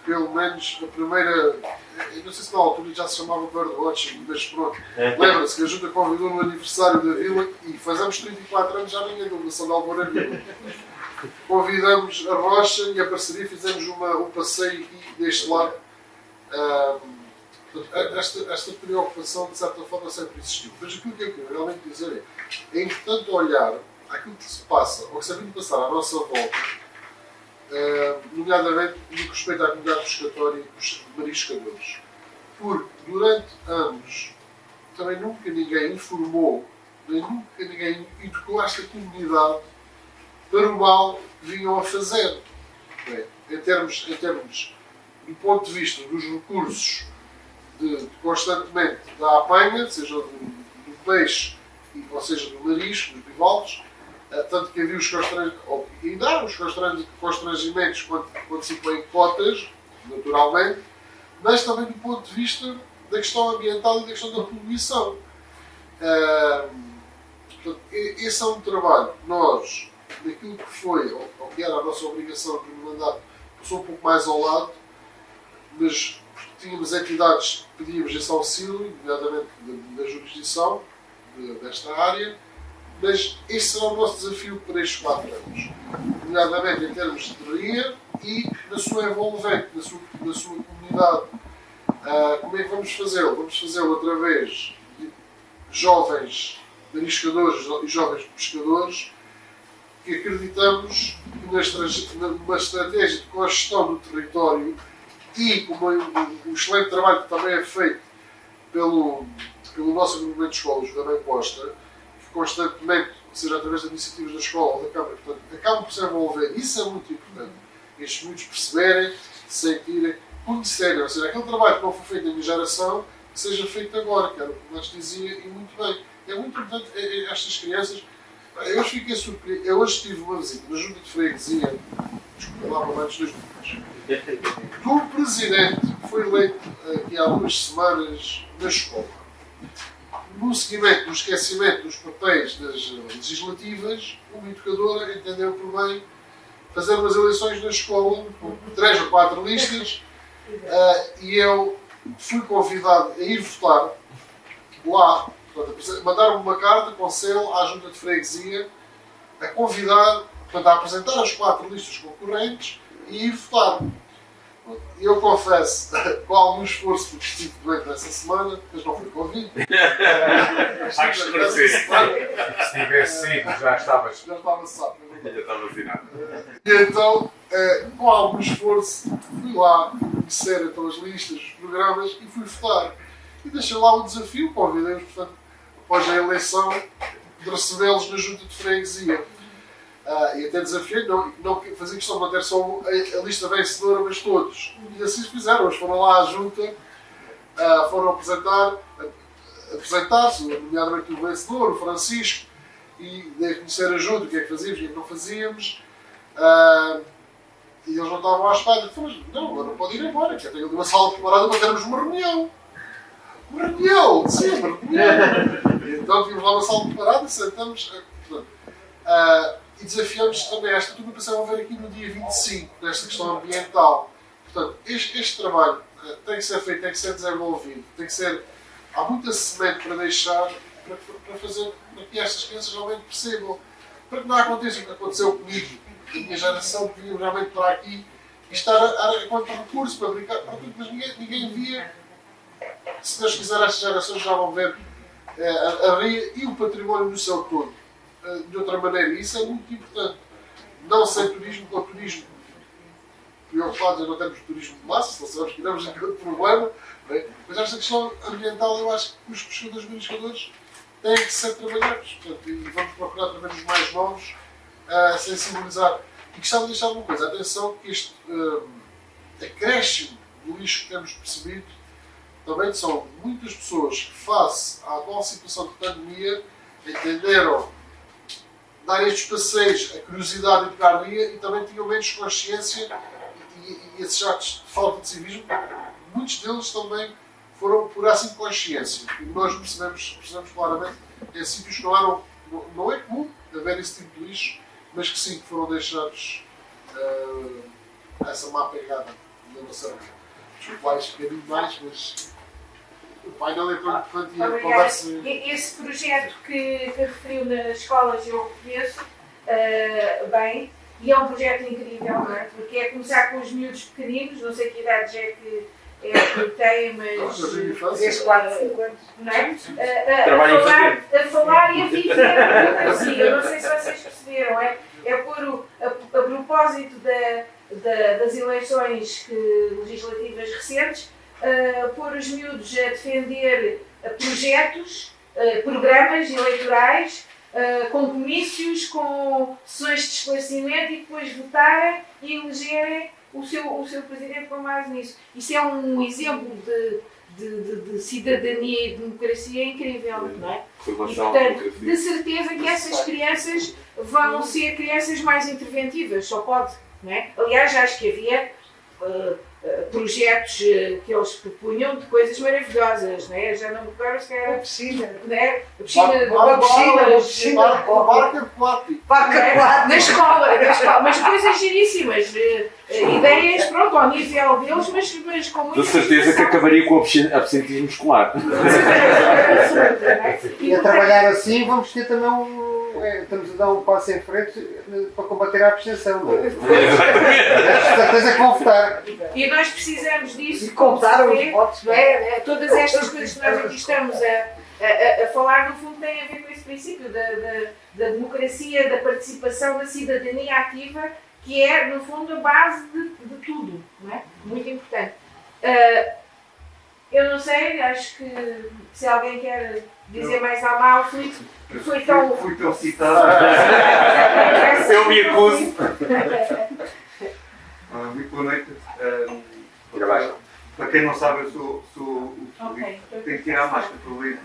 pelo menos a primeira, eu não sei se na altura já se chamava birdwatching, mas pronto, lembra-se que a Junta convidou no aniversário da Vila e fazemos 34 anos já ninguém da Nação de Alvora Vila. Convidamos a Rocha e a parceria, fizemos um passeio aqui deste lado. Esta preocupação, de certa forma, sempre existiu. Mas aquilo que eu quero realmente dizer é importante olhar aquilo que se passa, ou que se é vindo passar à nossa volta, nomeadamente no que respeita à comunidade pescatória e dos mariscadores. Porque durante anos também nunca ninguém informou, nem nunca ninguém educou esta comunidade para o mal que vinham a fazer. Em termos do ponto de vista dos recursos constantemente da apanha, seja do peixe, ou seja do marisco, dos bivalves, tanto que havia os constrangimentos, e ainda há os constrangimentos quando se põem cotas, naturalmente, mas também do ponto de vista da questão ambiental e da questão da poluição. Portanto, esse é um trabalho que nós, daquilo que foi, ou que era a nossa obrigação no primeiro mandato, passou um pouco mais ao lado, mas tínhamos entidades que pedíamos esse auxílio, nomeadamente da jurisdição desta área, mas este será o nosso desafio para estes 4 anos, nomeadamente em termos de teoria e na sua envolvente, na sua comunidade. Como é que vamos fazê-lo? Vamos fazê-lo através de jovens mariscadores e jovens pescadores que acreditamos que numa estratégia de cogestão do território e como o excelente trabalho que também é feito pelo nosso agrupamento de escolas, o Dama Costa, que constantemente, seja através das iniciativas da escola ou da Câmara, portanto, acabam por se envolver. Isso é muito importante. Estes muitos perceberem, sentirem, conhecerem. Ou seja, aquele trabalho que não foi feito na minha geração, que seja feito agora, que era o que o Matos dizia, e muito bem. É muito importante estas crianças. Eu hoje fiquei surpreso. Eu hoje tive uma visita na Junta de Freguesia, desculpa lá, para mais 2 minutos. O presidente foi eleito aqui há 2 semanas na escola. No seguimento do esquecimento dos papéis das legislativas, uma educadora entendeu por bem fazer umas eleições na escola, com 3 ou 4 listas, e eu fui convidado a ir votar lá. Portanto, mandaram-me uma carta com selo à Junta de Freguesia a convidar, portanto, a apresentar as 4 listas concorrentes e ir votar. Eu confesso, com algum esforço, porque estive doente nessa semana, mas não fui convido. Acho que se tivesse sido, já estava sabe. Já estava vacinado. E então, com algum esforço, fui lá conhecer então, as listas, os programas e fui votar. E deixei lá o desafio, convidei-os, portanto, após a eleição, de recebê-los na Junta de Freguesia. E até desafiei, não fazia questão de não ter só a lista vencedora, mas todos. E assim fizeram. Eles foram lá à Junta, foram apresentar-se, nomeadamente o vencedor, o Francisco, e de conhecer a Junta, o que é que fazíamos, o que é que não fazíamos. E eles não estavam à espera. Mas não, agora não pode ir embora, que eu tenho ali uma sala preparada para termos uma reunião. Uma reunião! Sim, uma reunião! E então tínhamos lá uma sala preparada e sentamos. E desafiamos também esta turma para se envolver aqui no dia 25, nesta questão ambiental. portanto, este trabalho tem que ser feito, tem que ser desenvolvido, tem que ser... Há muita semente para deixar, para fazer, para que estas crianças realmente percebam. Para que não aconteça o que aconteceu comigo, a minha geração, que vinha realmente para aqui e estar quanto recurso para brincar, mas ninguém via. Se Deus quiser, estas gerações já vão ver a ria e o património no seu todo de outra maneira. E isso é muito importante. Não sem turismo, com turismo preocupados, não temos turismo de massa, não sabemos que iremos aqui outro problema. Bem, mas esta questão ambiental, eu acho que os pescadores e mariscadores têm que ser trabalhados. Portanto, e vamos procurar através dos mais novos sensibilizar. E gostava de deixar uma coisa: atenção, que este acréscimo do lixo que temos percebido também são muitas pessoas que, face à atual situação de pandemia, entenderam dar estes passeios, a curiosidade de pegar ria e também tinham menos consciência e esses atos de falta de civismo, muitos deles também foram por assim de consciência. E nós percebemos claramente que em sítios que não é comum haver esse tipo de lixo, mas que sim, que foram deixados essa má pegada da nossa vida. Desculpa, um bocadinho mais, mas o painel é tão importante e a conversa... Esse projeto que referiu nas escolas eu conheço bem, e é um projeto incrível, não é? Porque é começar com os miúdos pequeninos, não sei que idades é que tem, mas... 3, 4, 5 anos. Não é? A falar e a viver a democracia. Eu não sei se vocês perceberam, é pôr a propósito das eleições legislativas recentes, pôr os miúdos a defender projetos, programas eleitorais, com comícios, com sessões de esclarecimento e depois votarem e elegerem o seu presidente com base nisso. Isso é um exemplo de cidadania e democracia incrível, não é? E, portanto, de certeza que essas crianças vão ser crianças mais interventivas, só pode, não é? Aliás, acho que havia projetos que eles propunham de coisas maravilhosas, não é? Já não me recordo se era... Piscina. Não é? A piscina de parque aquático. Na escola. Mas coisas giríssimas. Ideias, pronto, ao nível deles, mas com muita... De certeza que acabaria com o absentismo escolar. E a trabalhar assim vamos ter também estamos a dar um passo em frente para combater a abstenção, não é? Certeza que vão votar. E nós precisamos disso. E contaram os votos. Todas estas coisas que nós aqui estamos a falar, no fundo, têm a ver com esse princípio da democracia, da participação, da cidadania ativa, que é, no fundo, a base de tudo, não é? Muito importante. Eu não sei, acho que se alguém quer dizer mais à mal, foi tão... Fui tão citado. Eu me acuso. Muito boa noite. Para quem não sabe, eu sou Ok. tenho que tirar a máscara para ouvir.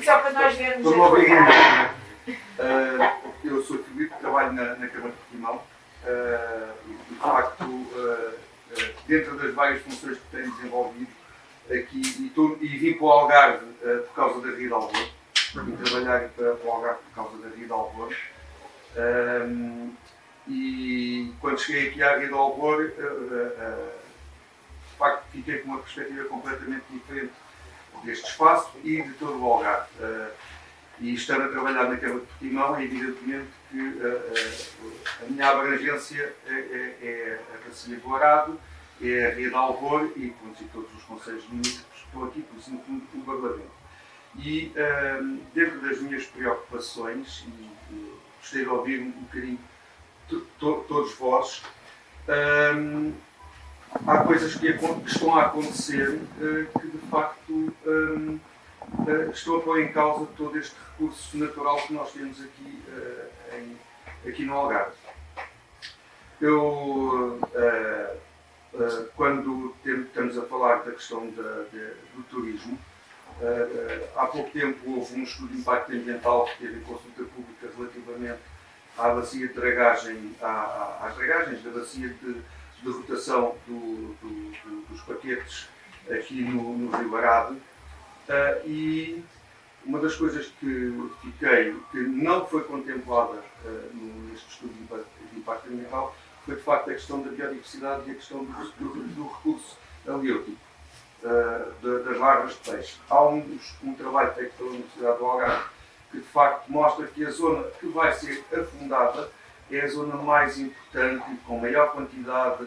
Só para nós vermos. Estou a ouvir. Eu sou Filipe, trabalho na Câmara de Portimão. De facto, dentro das várias funções que tenho desenvolvido aqui, e vim para o Algarve por causa da Ria de Alvor. Vim trabalhar para o Algarve por causa da Ria de Alvor. E quando cheguei aqui à Ria de Alvor, de facto fiquei com uma perspectiva completamente diferente deste espaço e de todo o Algarve. E estando a trabalhar na Câmara de Portimão, é evidentemente que a minha abrangência é a Bacia do Arado, é a Ria de Alvor e todos os conselhos municipais que estão aqui, por isso, no fundo, o Barlavento. E dentro das minhas preocupações, e gostei de ouvir um bocadinho todos vós, há coisas que estão a acontecer que de facto estão a pôr em causa todo este recurso natural que nós temos aqui no Algarve. Quando estamos a falar da questão do turismo, há pouco tempo houve um estudo de impacto ambiental que teve em consulta pública relativamente à bacia de dragagem, às dragagens da bacia de rotação dos paquetes aqui no Rio Arado. E uma das coisas que não foi contemplada neste estudo de impacto ambiental foi de facto a questão da biodiversidade e a questão do recurso heliótico, das larvas de peixe. Há um trabalho feito pela Universidade do Algarve que de facto mostra que a zona que vai ser afundada é a zona mais importante, com maior quantidade,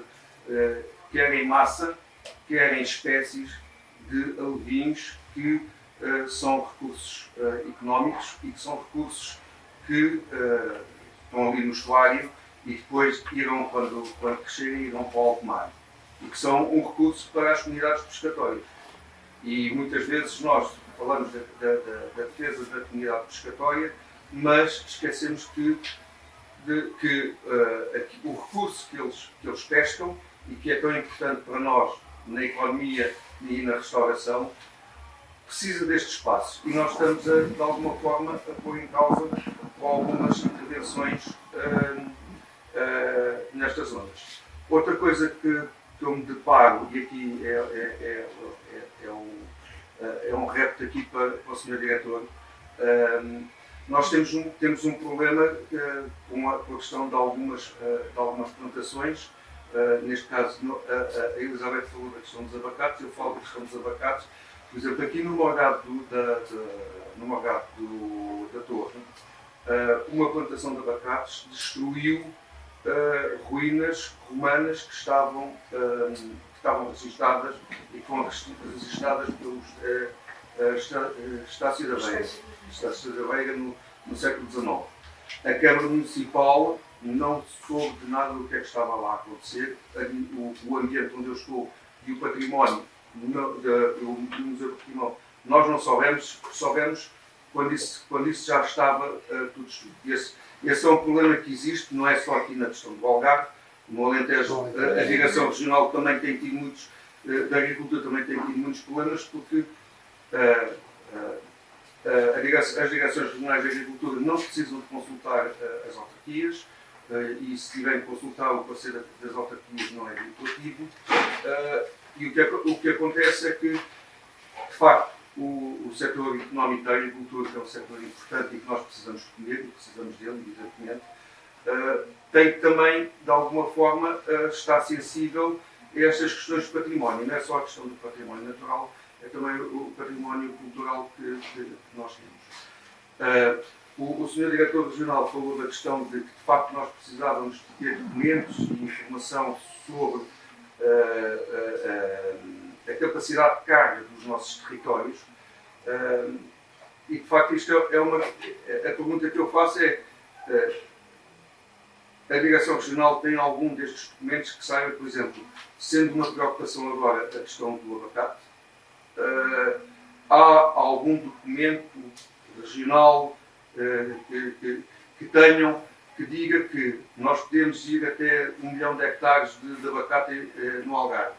quer em massa, quer em espécies de alevinhos que são recursos económicos e que são recursos que estão ali no estuário e depois irão, quando crescerem, irão para o alto mar. E que são um recurso para as comunidades pescatórias. E muitas vezes nós falamos da defesa da comunidade pescatória, mas esquecemos que o recurso que eles pescam e que é tão importante para nós na economia e na restauração, precisa deste espaço. E nós estamos, de alguma forma, a pôr em causa com algumas intervenções nestas zonas. Outra coisa que eu me deparo, e aqui é um repto aqui para o Sr. Diretor, nós temos um problema com a questão de algumas plantações. Neste caso, a Elizabeth falou da questão dos abacates, eu falo da questão dos abacates. Por exemplo, aqui no Morgado da Torre, uma plantação de abacates destruiu ruínas romanas que estavam registadas e que foram registadas pelos Estácio da Veiga no século XIX. A Câmara Municipal não soube de nada do que é que estava lá a acontecer. O ambiente onde eu estou e o património do Museu do Portimão, nós não soubemos quando isso já estava tudo destruído. Esse é um problema que existe, não é só aqui na questão do Algarve. No Alentejo, a Direção Regional também tem tido muitos, da Agricultura também tem tido muitos problemas, porque as direções regionais de agricultura não precisam de consultar as autarquias, e se tiverem que consultar o parceiro das autarquias não é vinculativo. E o que acontece é que, de facto, o setor económico da agricultura, que é um setor importante e que nós precisamos comer, e precisamos dele, evidentemente, tem que também, de alguma forma, estar sensível a estas questões de património. Não é só a questão do património natural, é também o património cultural que nós temos. O Sr. Diretor Regional falou da questão de que, de facto, nós precisávamos de ter documentos e informação sobre a capacidade de carga dos nossos territórios. E, de facto, isto a pergunta que eu faço é: a Direção Regional tem algum destes documentos que saiba, por exemplo, sendo uma preocupação agora a questão do abacate, há algum documento regional que diga que nós podemos ir até 1 milhão de hectares de abacate no Algarve,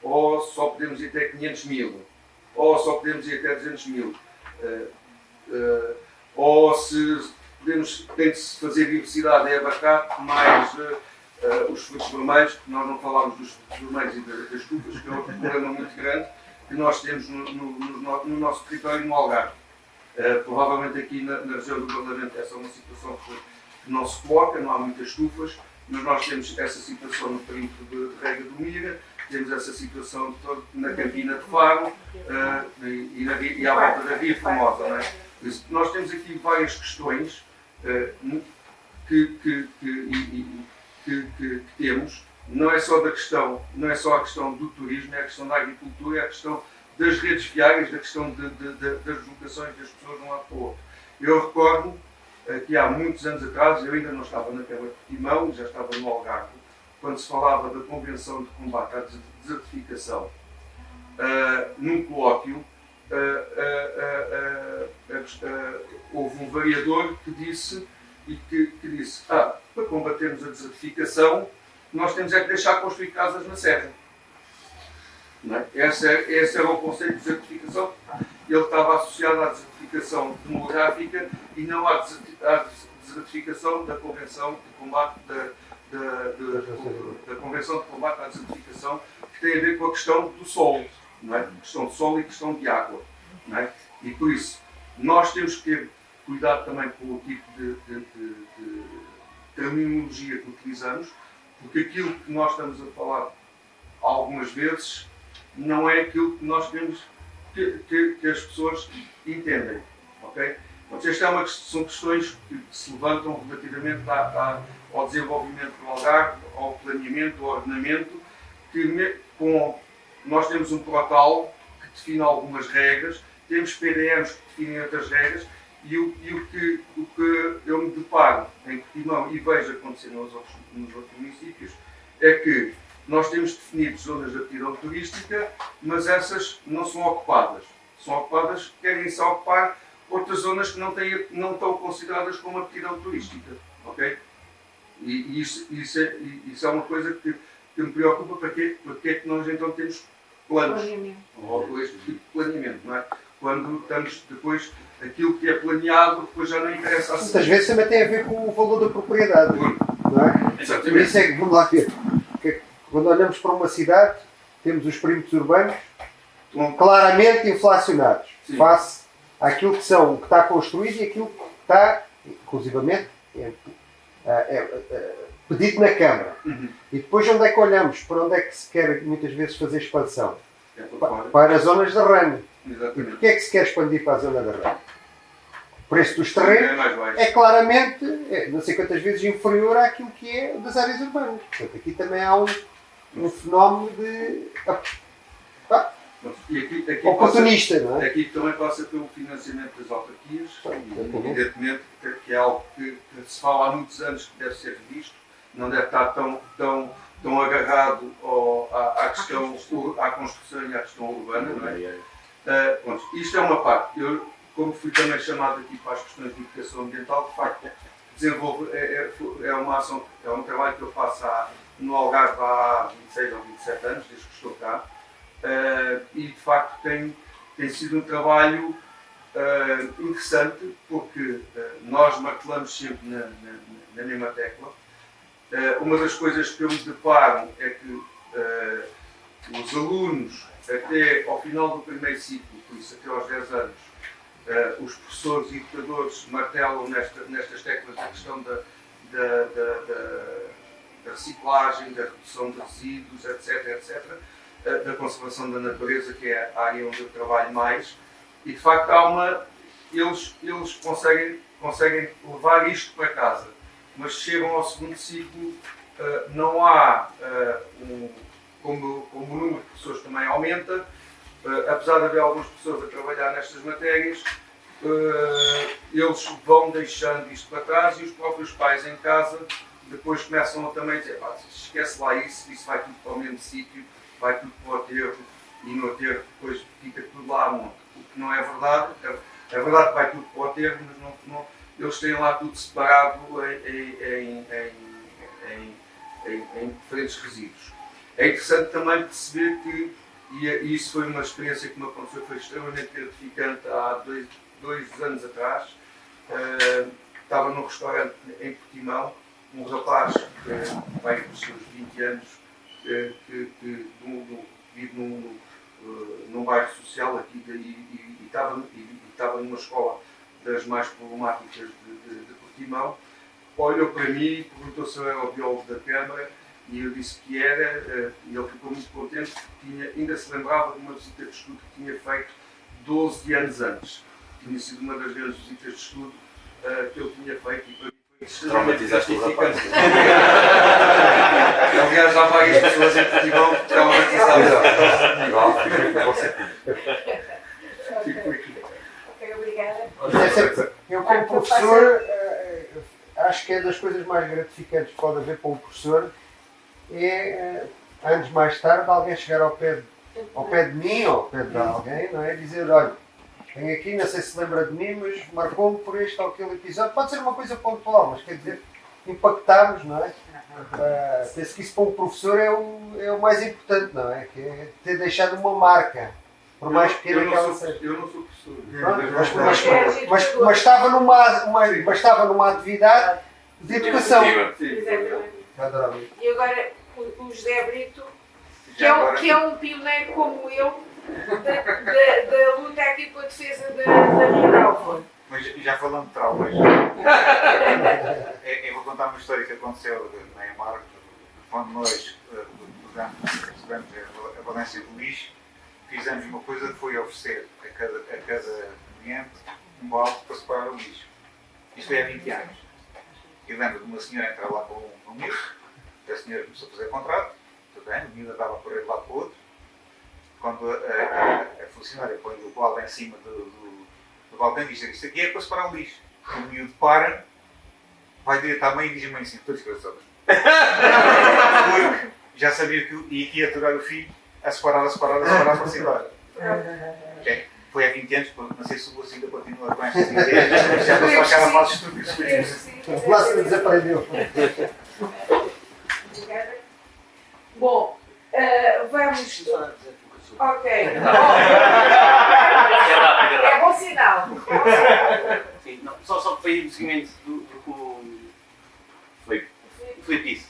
ou só podemos ir até 500 mil, ou só podemos ir até 200 mil, ou se tem de se fazer diversidade em abacate mais os frutos vermelhos, porque nós não falámos dos frutos vermelhos e das tufas, que é outro problema muito grande que nós temos no nosso território no Algarve. Provavelmente aqui na região do Parlamento essa é uma situação que não se coloca, não há muitas tufas, mas nós temos essa situação no perímetro de Rega do Mira, temos essa situação na Campina de Faro e à volta da Ria Formosa. Não é? Nós temos aqui várias questões que temos. Não é só a questão do turismo, é a questão da agricultura, é a questão das redes viárias, da questão das deslocações das pessoas de um lado para o outro. Eu recordo que há muitos anos atrás, eu ainda não estava na Câmara de Portimão, já estava no Algarve, quando se falava da Convenção de Combate à Desertificação, num colóquio, houve um vereador que disse para combatermos a desertificação, nós temos é que deixar construir casas na serra. Não é? Esse era o conceito de desertificação. Ele estava associado à desertificação demográfica e não à desertificação da Convenção de Combate da Convenção de Combate à Desertificação, que tem a ver com a questão do solo, não é? Questão de solo e questão de água, não é? E por isso nós temos que ter cuidado também com o tipo de terminologia que utilizamos, Porque aquilo que nós estamos a falar algumas vezes não é aquilo que nós queremos que as pessoas entendem. Okay? Então, são questões que se levantam relativamente ao desenvolvimento do Algarve, ao planeamento, ao ordenamento, que nós temos um portal que define algumas regras, temos PDMs que definem outras regras, e o que eu me deparo em Portimão e vejo acontecer nos outros municípios é que nós temos definido zonas de aptidão turística, mas essas não são ocupadas. São ocupadas, querem-se ocupar outras zonas que não estão consideradas como aptidão turística. Okay? E isso é uma coisa que me preocupa, porque é que nós então temos planos, ou este tipo de planeamento, não é? Quando estamos depois, aquilo que é planeado, depois já não interessa. Muitas vezes também tem a ver com o valor da propriedade, não é? Exatamente. Por isso é que, vamos lá ver, quando olhamos para uma cidade, temos os perímetros urbanos claramente inflacionados, sim, face àquilo que está construído e aquilo que está, inclusivamente, pedido na Câmara. E depois onde é que olhamos? Para onde é que se quer muitas vezes fazer expansão? Para as zonas de derrame. E porquê é que se quer expandir para a zona de derrame? O preço dos terrenos é claramente, não sei quantas vezes, inferior àquilo que é das áreas urbanas. Portanto, aqui também há um fenómeno de oportunista, não é? Aqui também passa pelo financiamento das autarquias, evidentemente, que é algo que se fala há muitos anos que deve ser revisto, não deve estar tão agarrado à construção e à questão urbana, não é? Isto é uma parte. Eu, como fui também chamado aqui para as questões de educação ambiental, de facto, desenvolvo, uma ação, é um trabalho que eu faço no Algarve há 26 ou 27 anos, desde que estou cá, e de facto tem sido um trabalho interessante, porque nós martelamos sempre na mesma tecla. Uma das coisas que eu me deparo é que os alunos, até ao final do primeiro ciclo, por isso até aos 10 anos, os professores e educadores martelam nestas teclas da questão da reciclagem, da redução de resíduos, etc., da conservação da natureza, que é a área onde eu trabalho mais, e de facto eles conseguem levar isto para casa, mas chegam ao segundo ciclo, não há, como o número de professores também aumenta, apesar de haver alguns professores a trabalhar nestas matérias, eles vão deixando isto para trás, e os próprios pais em casa depois começam a também dizer, esquece lá isso vai tudo para o mesmo sítio, vai tudo para o aterro, e no aterro depois fica tudo lá a monte. O que não é verdade, é verdade que vai tudo para o aterro, mas não, eles têm lá tudo separado em diferentes resíduos. É interessante também perceber que, e isso foi uma experiência que me aconteceu, foi extremamente gratificante há dois anos atrás. Estava num restaurante em Portimão, um rapaz que vai com os seus 20 anos, que vive num bairro social aqui e estava numa escola das mais problemáticas de Portimão, olhou para mim e perguntou se eu era o biólogo da Câmara, e eu disse que era, e ele ficou muito contente porque ainda se lembrava de uma visita de estudo que tinha feito 12 anos antes. Tinha sido uma das grandes visitas de estudo que ele tinha feito, e para mim foi extremamente gratificante. Aliás, há várias pessoas em Portimão que traumatizadas. Eu, como professor, acho que é das coisas mais gratificantes que pode haver para um professor anos mais tarde, alguém chegar ao pé de mim ou ao pé de alguém, não é? Dizer, olha, venho aqui, não sei se lembra de mim, mas marcou-me por este ou aquele episódio. Pode ser uma coisa pontual, mas quer dizer, impactámos, não é? Penso que isso para um professor é o mais importante, não é? Que é ter deixado uma marca, por mais pequena que ela seja. Eu não sou professor. Mas estava numa atividade de educação. Exatamente. E agora o José Brito, que é um pioneiro como eu da luta aqui pela defesa da Rio. Mas já falando de traumas, eu vou contar uma história que aconteceu na Emar, quando nós recebemos a valência do lixo, fizemos uma coisa que foi oferecer a cada cliente um balde para separar o lixo. Isto foi há 20 anos. E lembro de uma senhora entrar lá para um miúdo, a senhora começou a fazer contrato, tudo bem, a menina dava a correr de lado para o outro. Quando a funcionária põe o balde em cima do balde, diz: isto aqui é para separar o lixo. O miúdo para, vai direto à mãe e diz: mãe, sim, estou desgraçada. Porque já sabia que ia aturar o filho a separar para se embora. Okay? Foi há 20 anos, não sei se o moço ainda continua com estas ideias, já passou aquela fase estúpida. O plástico desaprendeu. Bom, vamos. Ok. É bom sinal. Sim, não, só para ir no seguimento do que o Filipe disse.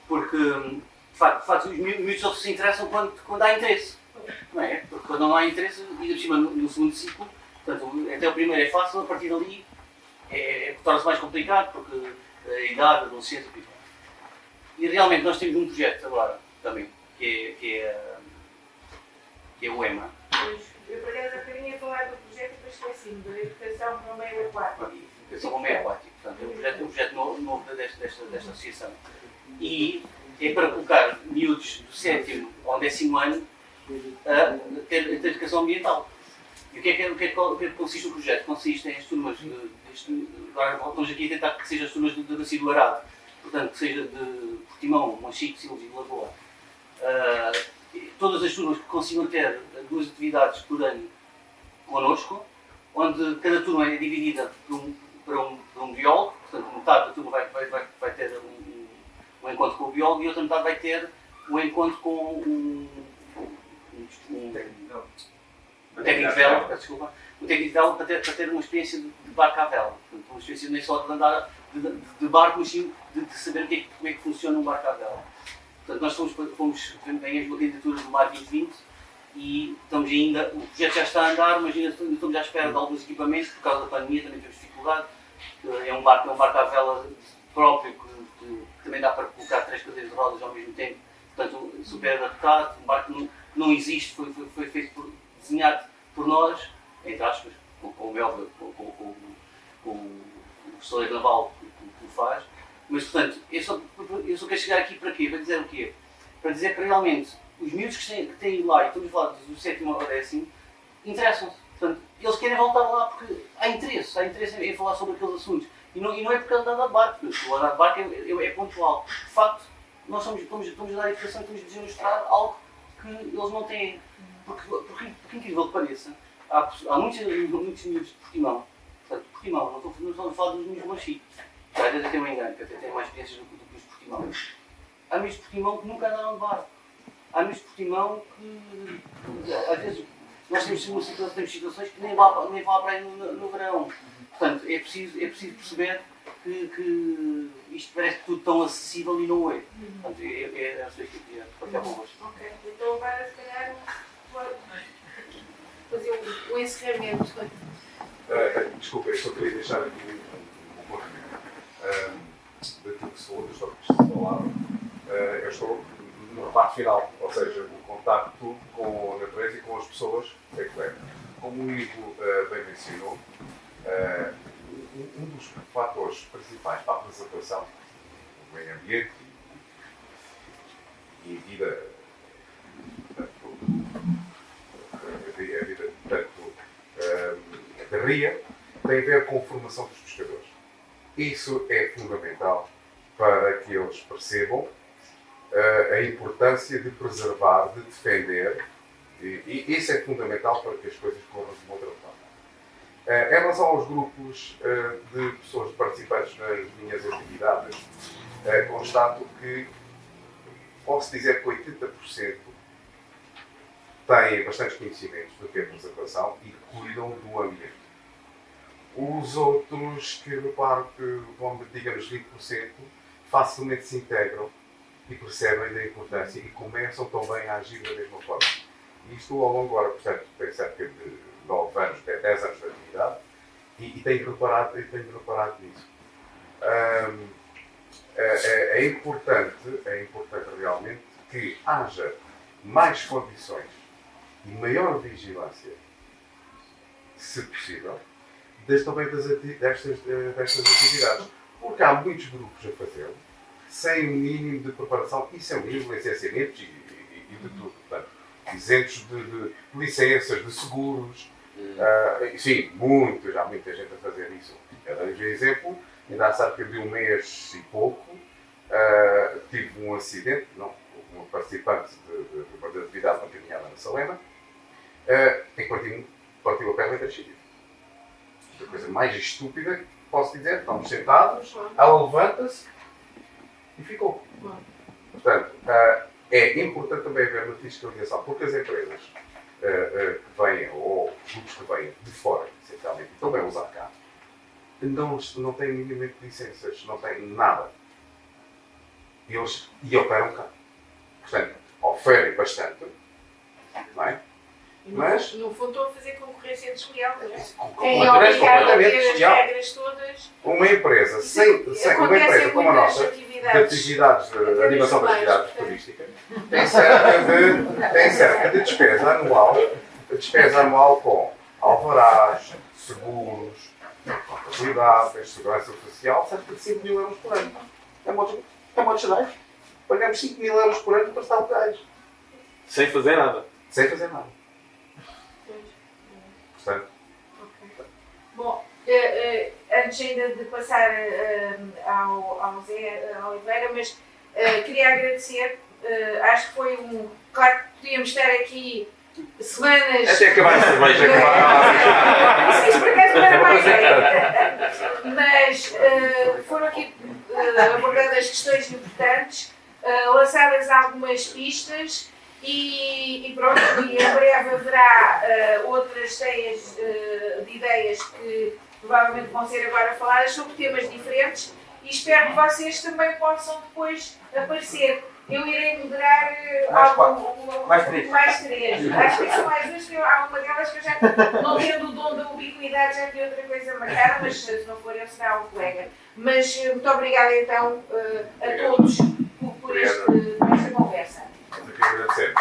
Porque, de facto, os miúdos só se interessam quando há interesse. Não é? Porque quando não há interesse, e por cima no segundo ciclo, portanto, até o primeiro é fácil, a partir dali torna-se mais complicado, porque a idade, a adolescência, e realmente nós temos um projeto agora também, que é o EMA. Eu, por exemplo, a bocadinho ia falar do projeto e depois esqueci-me, da educação para o meio aquático. Educação para o meio aquático, portanto, é um projeto novo desta associação. E é para colocar miúdos do 7º ao 10º ano a ter educação ambiental. E o que é que consiste o projeto? Consiste em as turmas, agora estamos aqui a tentar que sejam as turmas da Bacia do Arado, portanto, que seja de Portimão, Monchique, Silves e de Lagoa. Todas as turmas que consigam ter 2 atividades por ano connosco, onde cada turma é dividida para um biólogo, portanto, metade da turma vai ter um encontro com o biólogo e a outra metade vai ter um encontro com um técnico de vela, desculpa, um técnico de vela para ter uma experiência de barco à vela. Portanto, uma experiência nem só de andar de barco, mas sim de saber como é que funciona um barco à vela. Portanto, nós ganhamos uma candidatura do Mar 2020 e estamos ainda, o projeto já está a andar, mas ainda estamos à espera de alguns equipamentos, por causa da pandemia também temos dificuldade. É um barco à vela próprio, que também dá para colocar 3 cadeiras de rodas ao mesmo tempo, portanto, super adaptado, um barco que não existe, foi feito desenhado por nós, entre aspas, com o professor naval que o faz, mas, portanto, eu só quero chegar aqui para quê? Para dizer o quê? Para dizer que realmente os miúdos que têm lá, e estamos a falar do 7º ao 10º, interessam-se. Portanto, eles querem voltar lá porque há interesse em falar sobre aqueles assuntos. E não é porque andar de barco, porque o andar de barco é pontual. De facto, nós estamos a dar educação e estamos a demonstrar algo que eles não têm. Porque incrível que pareça, há muitos miúdos de Portimão. Portanto, Portimão, não estou a falar dos miúdos de Monchique. Às vezes até me engano, que até têm mais experiências do que os de Portimão. Há miúdos de Portimão que nunca andaram de barco. Há miúdos de Portimão que, às vezes, nós temos situações que nem vão à praia no verão. Portanto, é preciso perceber que isto parece tudo tão acessível e não é. Portanto, é a sua equipe partilhar convosco. Ok, então agora se calhar fazer o encerramento. Desculpa, eu só queria deixar aqui um ponto daquilo que sou, dos tópicos que se falaram. Eu estou na parte final, ou seja, o contacto com a natureza e com as pessoas é que leva. Como o Ivo bem mencionou, um dos fatores principais para a preservação do meio ambiente e vida, da ria, tem a ver com a formação dos pescadores. Isso é fundamental para que eles percebam a importância de preservar, de defender, e isso é fundamental para que as coisas corram de uma outra forma. Em relação aos grupos de pessoas participantes nas minhas atividades, constato que posso dizer que 80% têm bastantes conhecimentos do que é preservação e cuidam do ambiente. Os outros, que reparo que vão, digamos, 20%, facilmente se integram e percebem da importância e começam também a agir da mesma forma. Isto ao longo, agora, portanto, tem cerca de 9 anos, 10 anos de atividade e tenho reparado nisso. é importante realmente que haja mais condições e maior vigilância, se possível, também destas atividades. Porque há muitos grupos a fazê-lo, sem o mínimo de preparação e sem o mínimo de licenciamentos e de tudo. Portanto, isentos de licenças, de seguros. Sim, há muita gente a fazer isso. Eu dei um exemplo, ainda há cerca de um mês e pouco, tive um acidente, um participante de atividade não caminhada na Salema, em que partiu a perna da Chile. A coisa mais estúpida que posso dizer, estamos sentados, ela levanta-se e ficou. Portanto, é importante também haver uma fiscalização, porque as empresas que vêm, ou grupos que vêm de fora, essencialmente, estão bem a usar cá, não têm minimamente licenças, não têm nada. E operam cá. Portanto, oferem bastante, não é? Mas, no fundo, estão a fazer concorrência desleal, não é? Quem é obrigado a ter as regras todas. Uma empresa uma empresa como a nossa, de atividades de animação de atividades turísticas, tem cerca de despesa anual com alvarás, seguros, contabilidade, segurança social, cerca de 5 mil euros por ano. É modos gerais. Pagamos 5 mil euros por ano para estar locais. Sem fazer nada. Sem fazer nada. Portanto, bom, antes ainda de passar ao Zé Oliveira, mas queria agradecer, acho que foi claro que podíamos estar aqui semanas... Até acabar a cerveja. Isso por acaso não era mais mas foram aqui abordadas questões importantes, lançadas algumas pistas e pronto, e em breve haverá outras cheias de ideias que provavelmente vão ser agora faladas sobre temas diferentes e espero que vocês também possam depois aparecer. Eu irei moderar mais três. Acho que são mais duas, que há uma delas que eu já, não tendo o dom da ubiquidade, já tenho outra coisa marcada, mas se não for eu, será um colega. Mas muito obrigada então a todos por esta conversa. eu quero agradecer.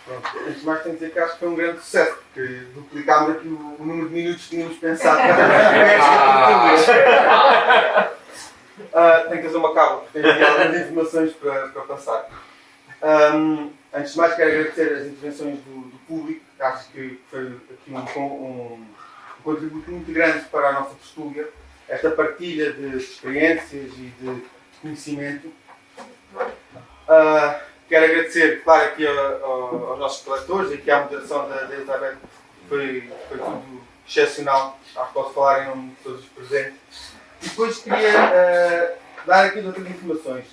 Pronto, antes de mais tenho que dizer que acho que foi um grande sucesso, porque duplicámos aqui o número de minutos que tínhamos pensado para tenho que fazer uma cábula, porque tenho aqui algumas informações para passar. Antes de mais quero agradecer as intervenções do público, acho que foi aqui um contributo muito grande para a nossa tertúlia, esta partilha de experiências e de conhecimento. Quero agradecer, claro, aqui aos nossos coletores e aqui à moderação da Elizabeth, foi tudo excepcional, acho que posso falar em nome de todos os presentes. E depois queria dar aqui outras informações.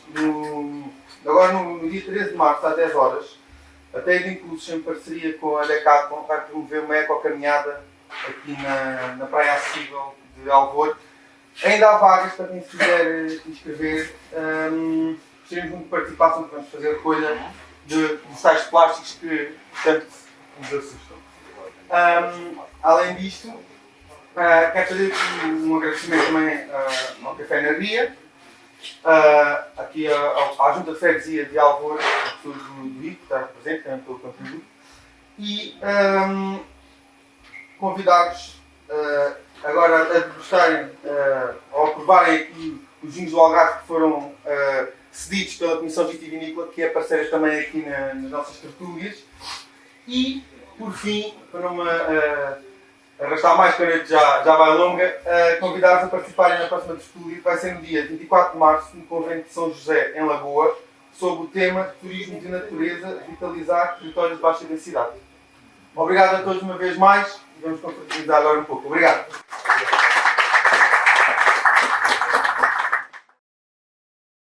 Agora, no dia 13 de março, às 10 horas, a TEI de Inclusos, em parceria com a Decathlon, vai promover uma ecocaminhada aqui na Praia Acessível de Alvor. Ainda há vagas para quem se quiser inscrever. Gostaríamos muito de participação, que vamos fazer a recolha de sais plásticos que tanto nos assustam. Além disto, quero fazer aqui um agradecimento também ao Café na Ria, aqui à Junta de Freguesia de Alvor, a pessoa do ICO, que está presente também pelo contributo, e convidar-vos agora a degustarem ou a provarem aqui os vinhos do Algarve que foram cedidos pela Comissão Vitivinícola, que é parceira também aqui nas nossas tertúlias. E, por fim, para não me arrastar mais, que a noite já vai longa, convidar-vos a participarem na próxima tertúlia, que vai ser no dia 24 de março, no Convento de São José, em Lagoa, sobre o tema Turismo de Natureza, Vitalizar Territórios de Baixa Densidade. Obrigado a todos uma vez mais e vamos confraternizar agora um pouco. Obrigado.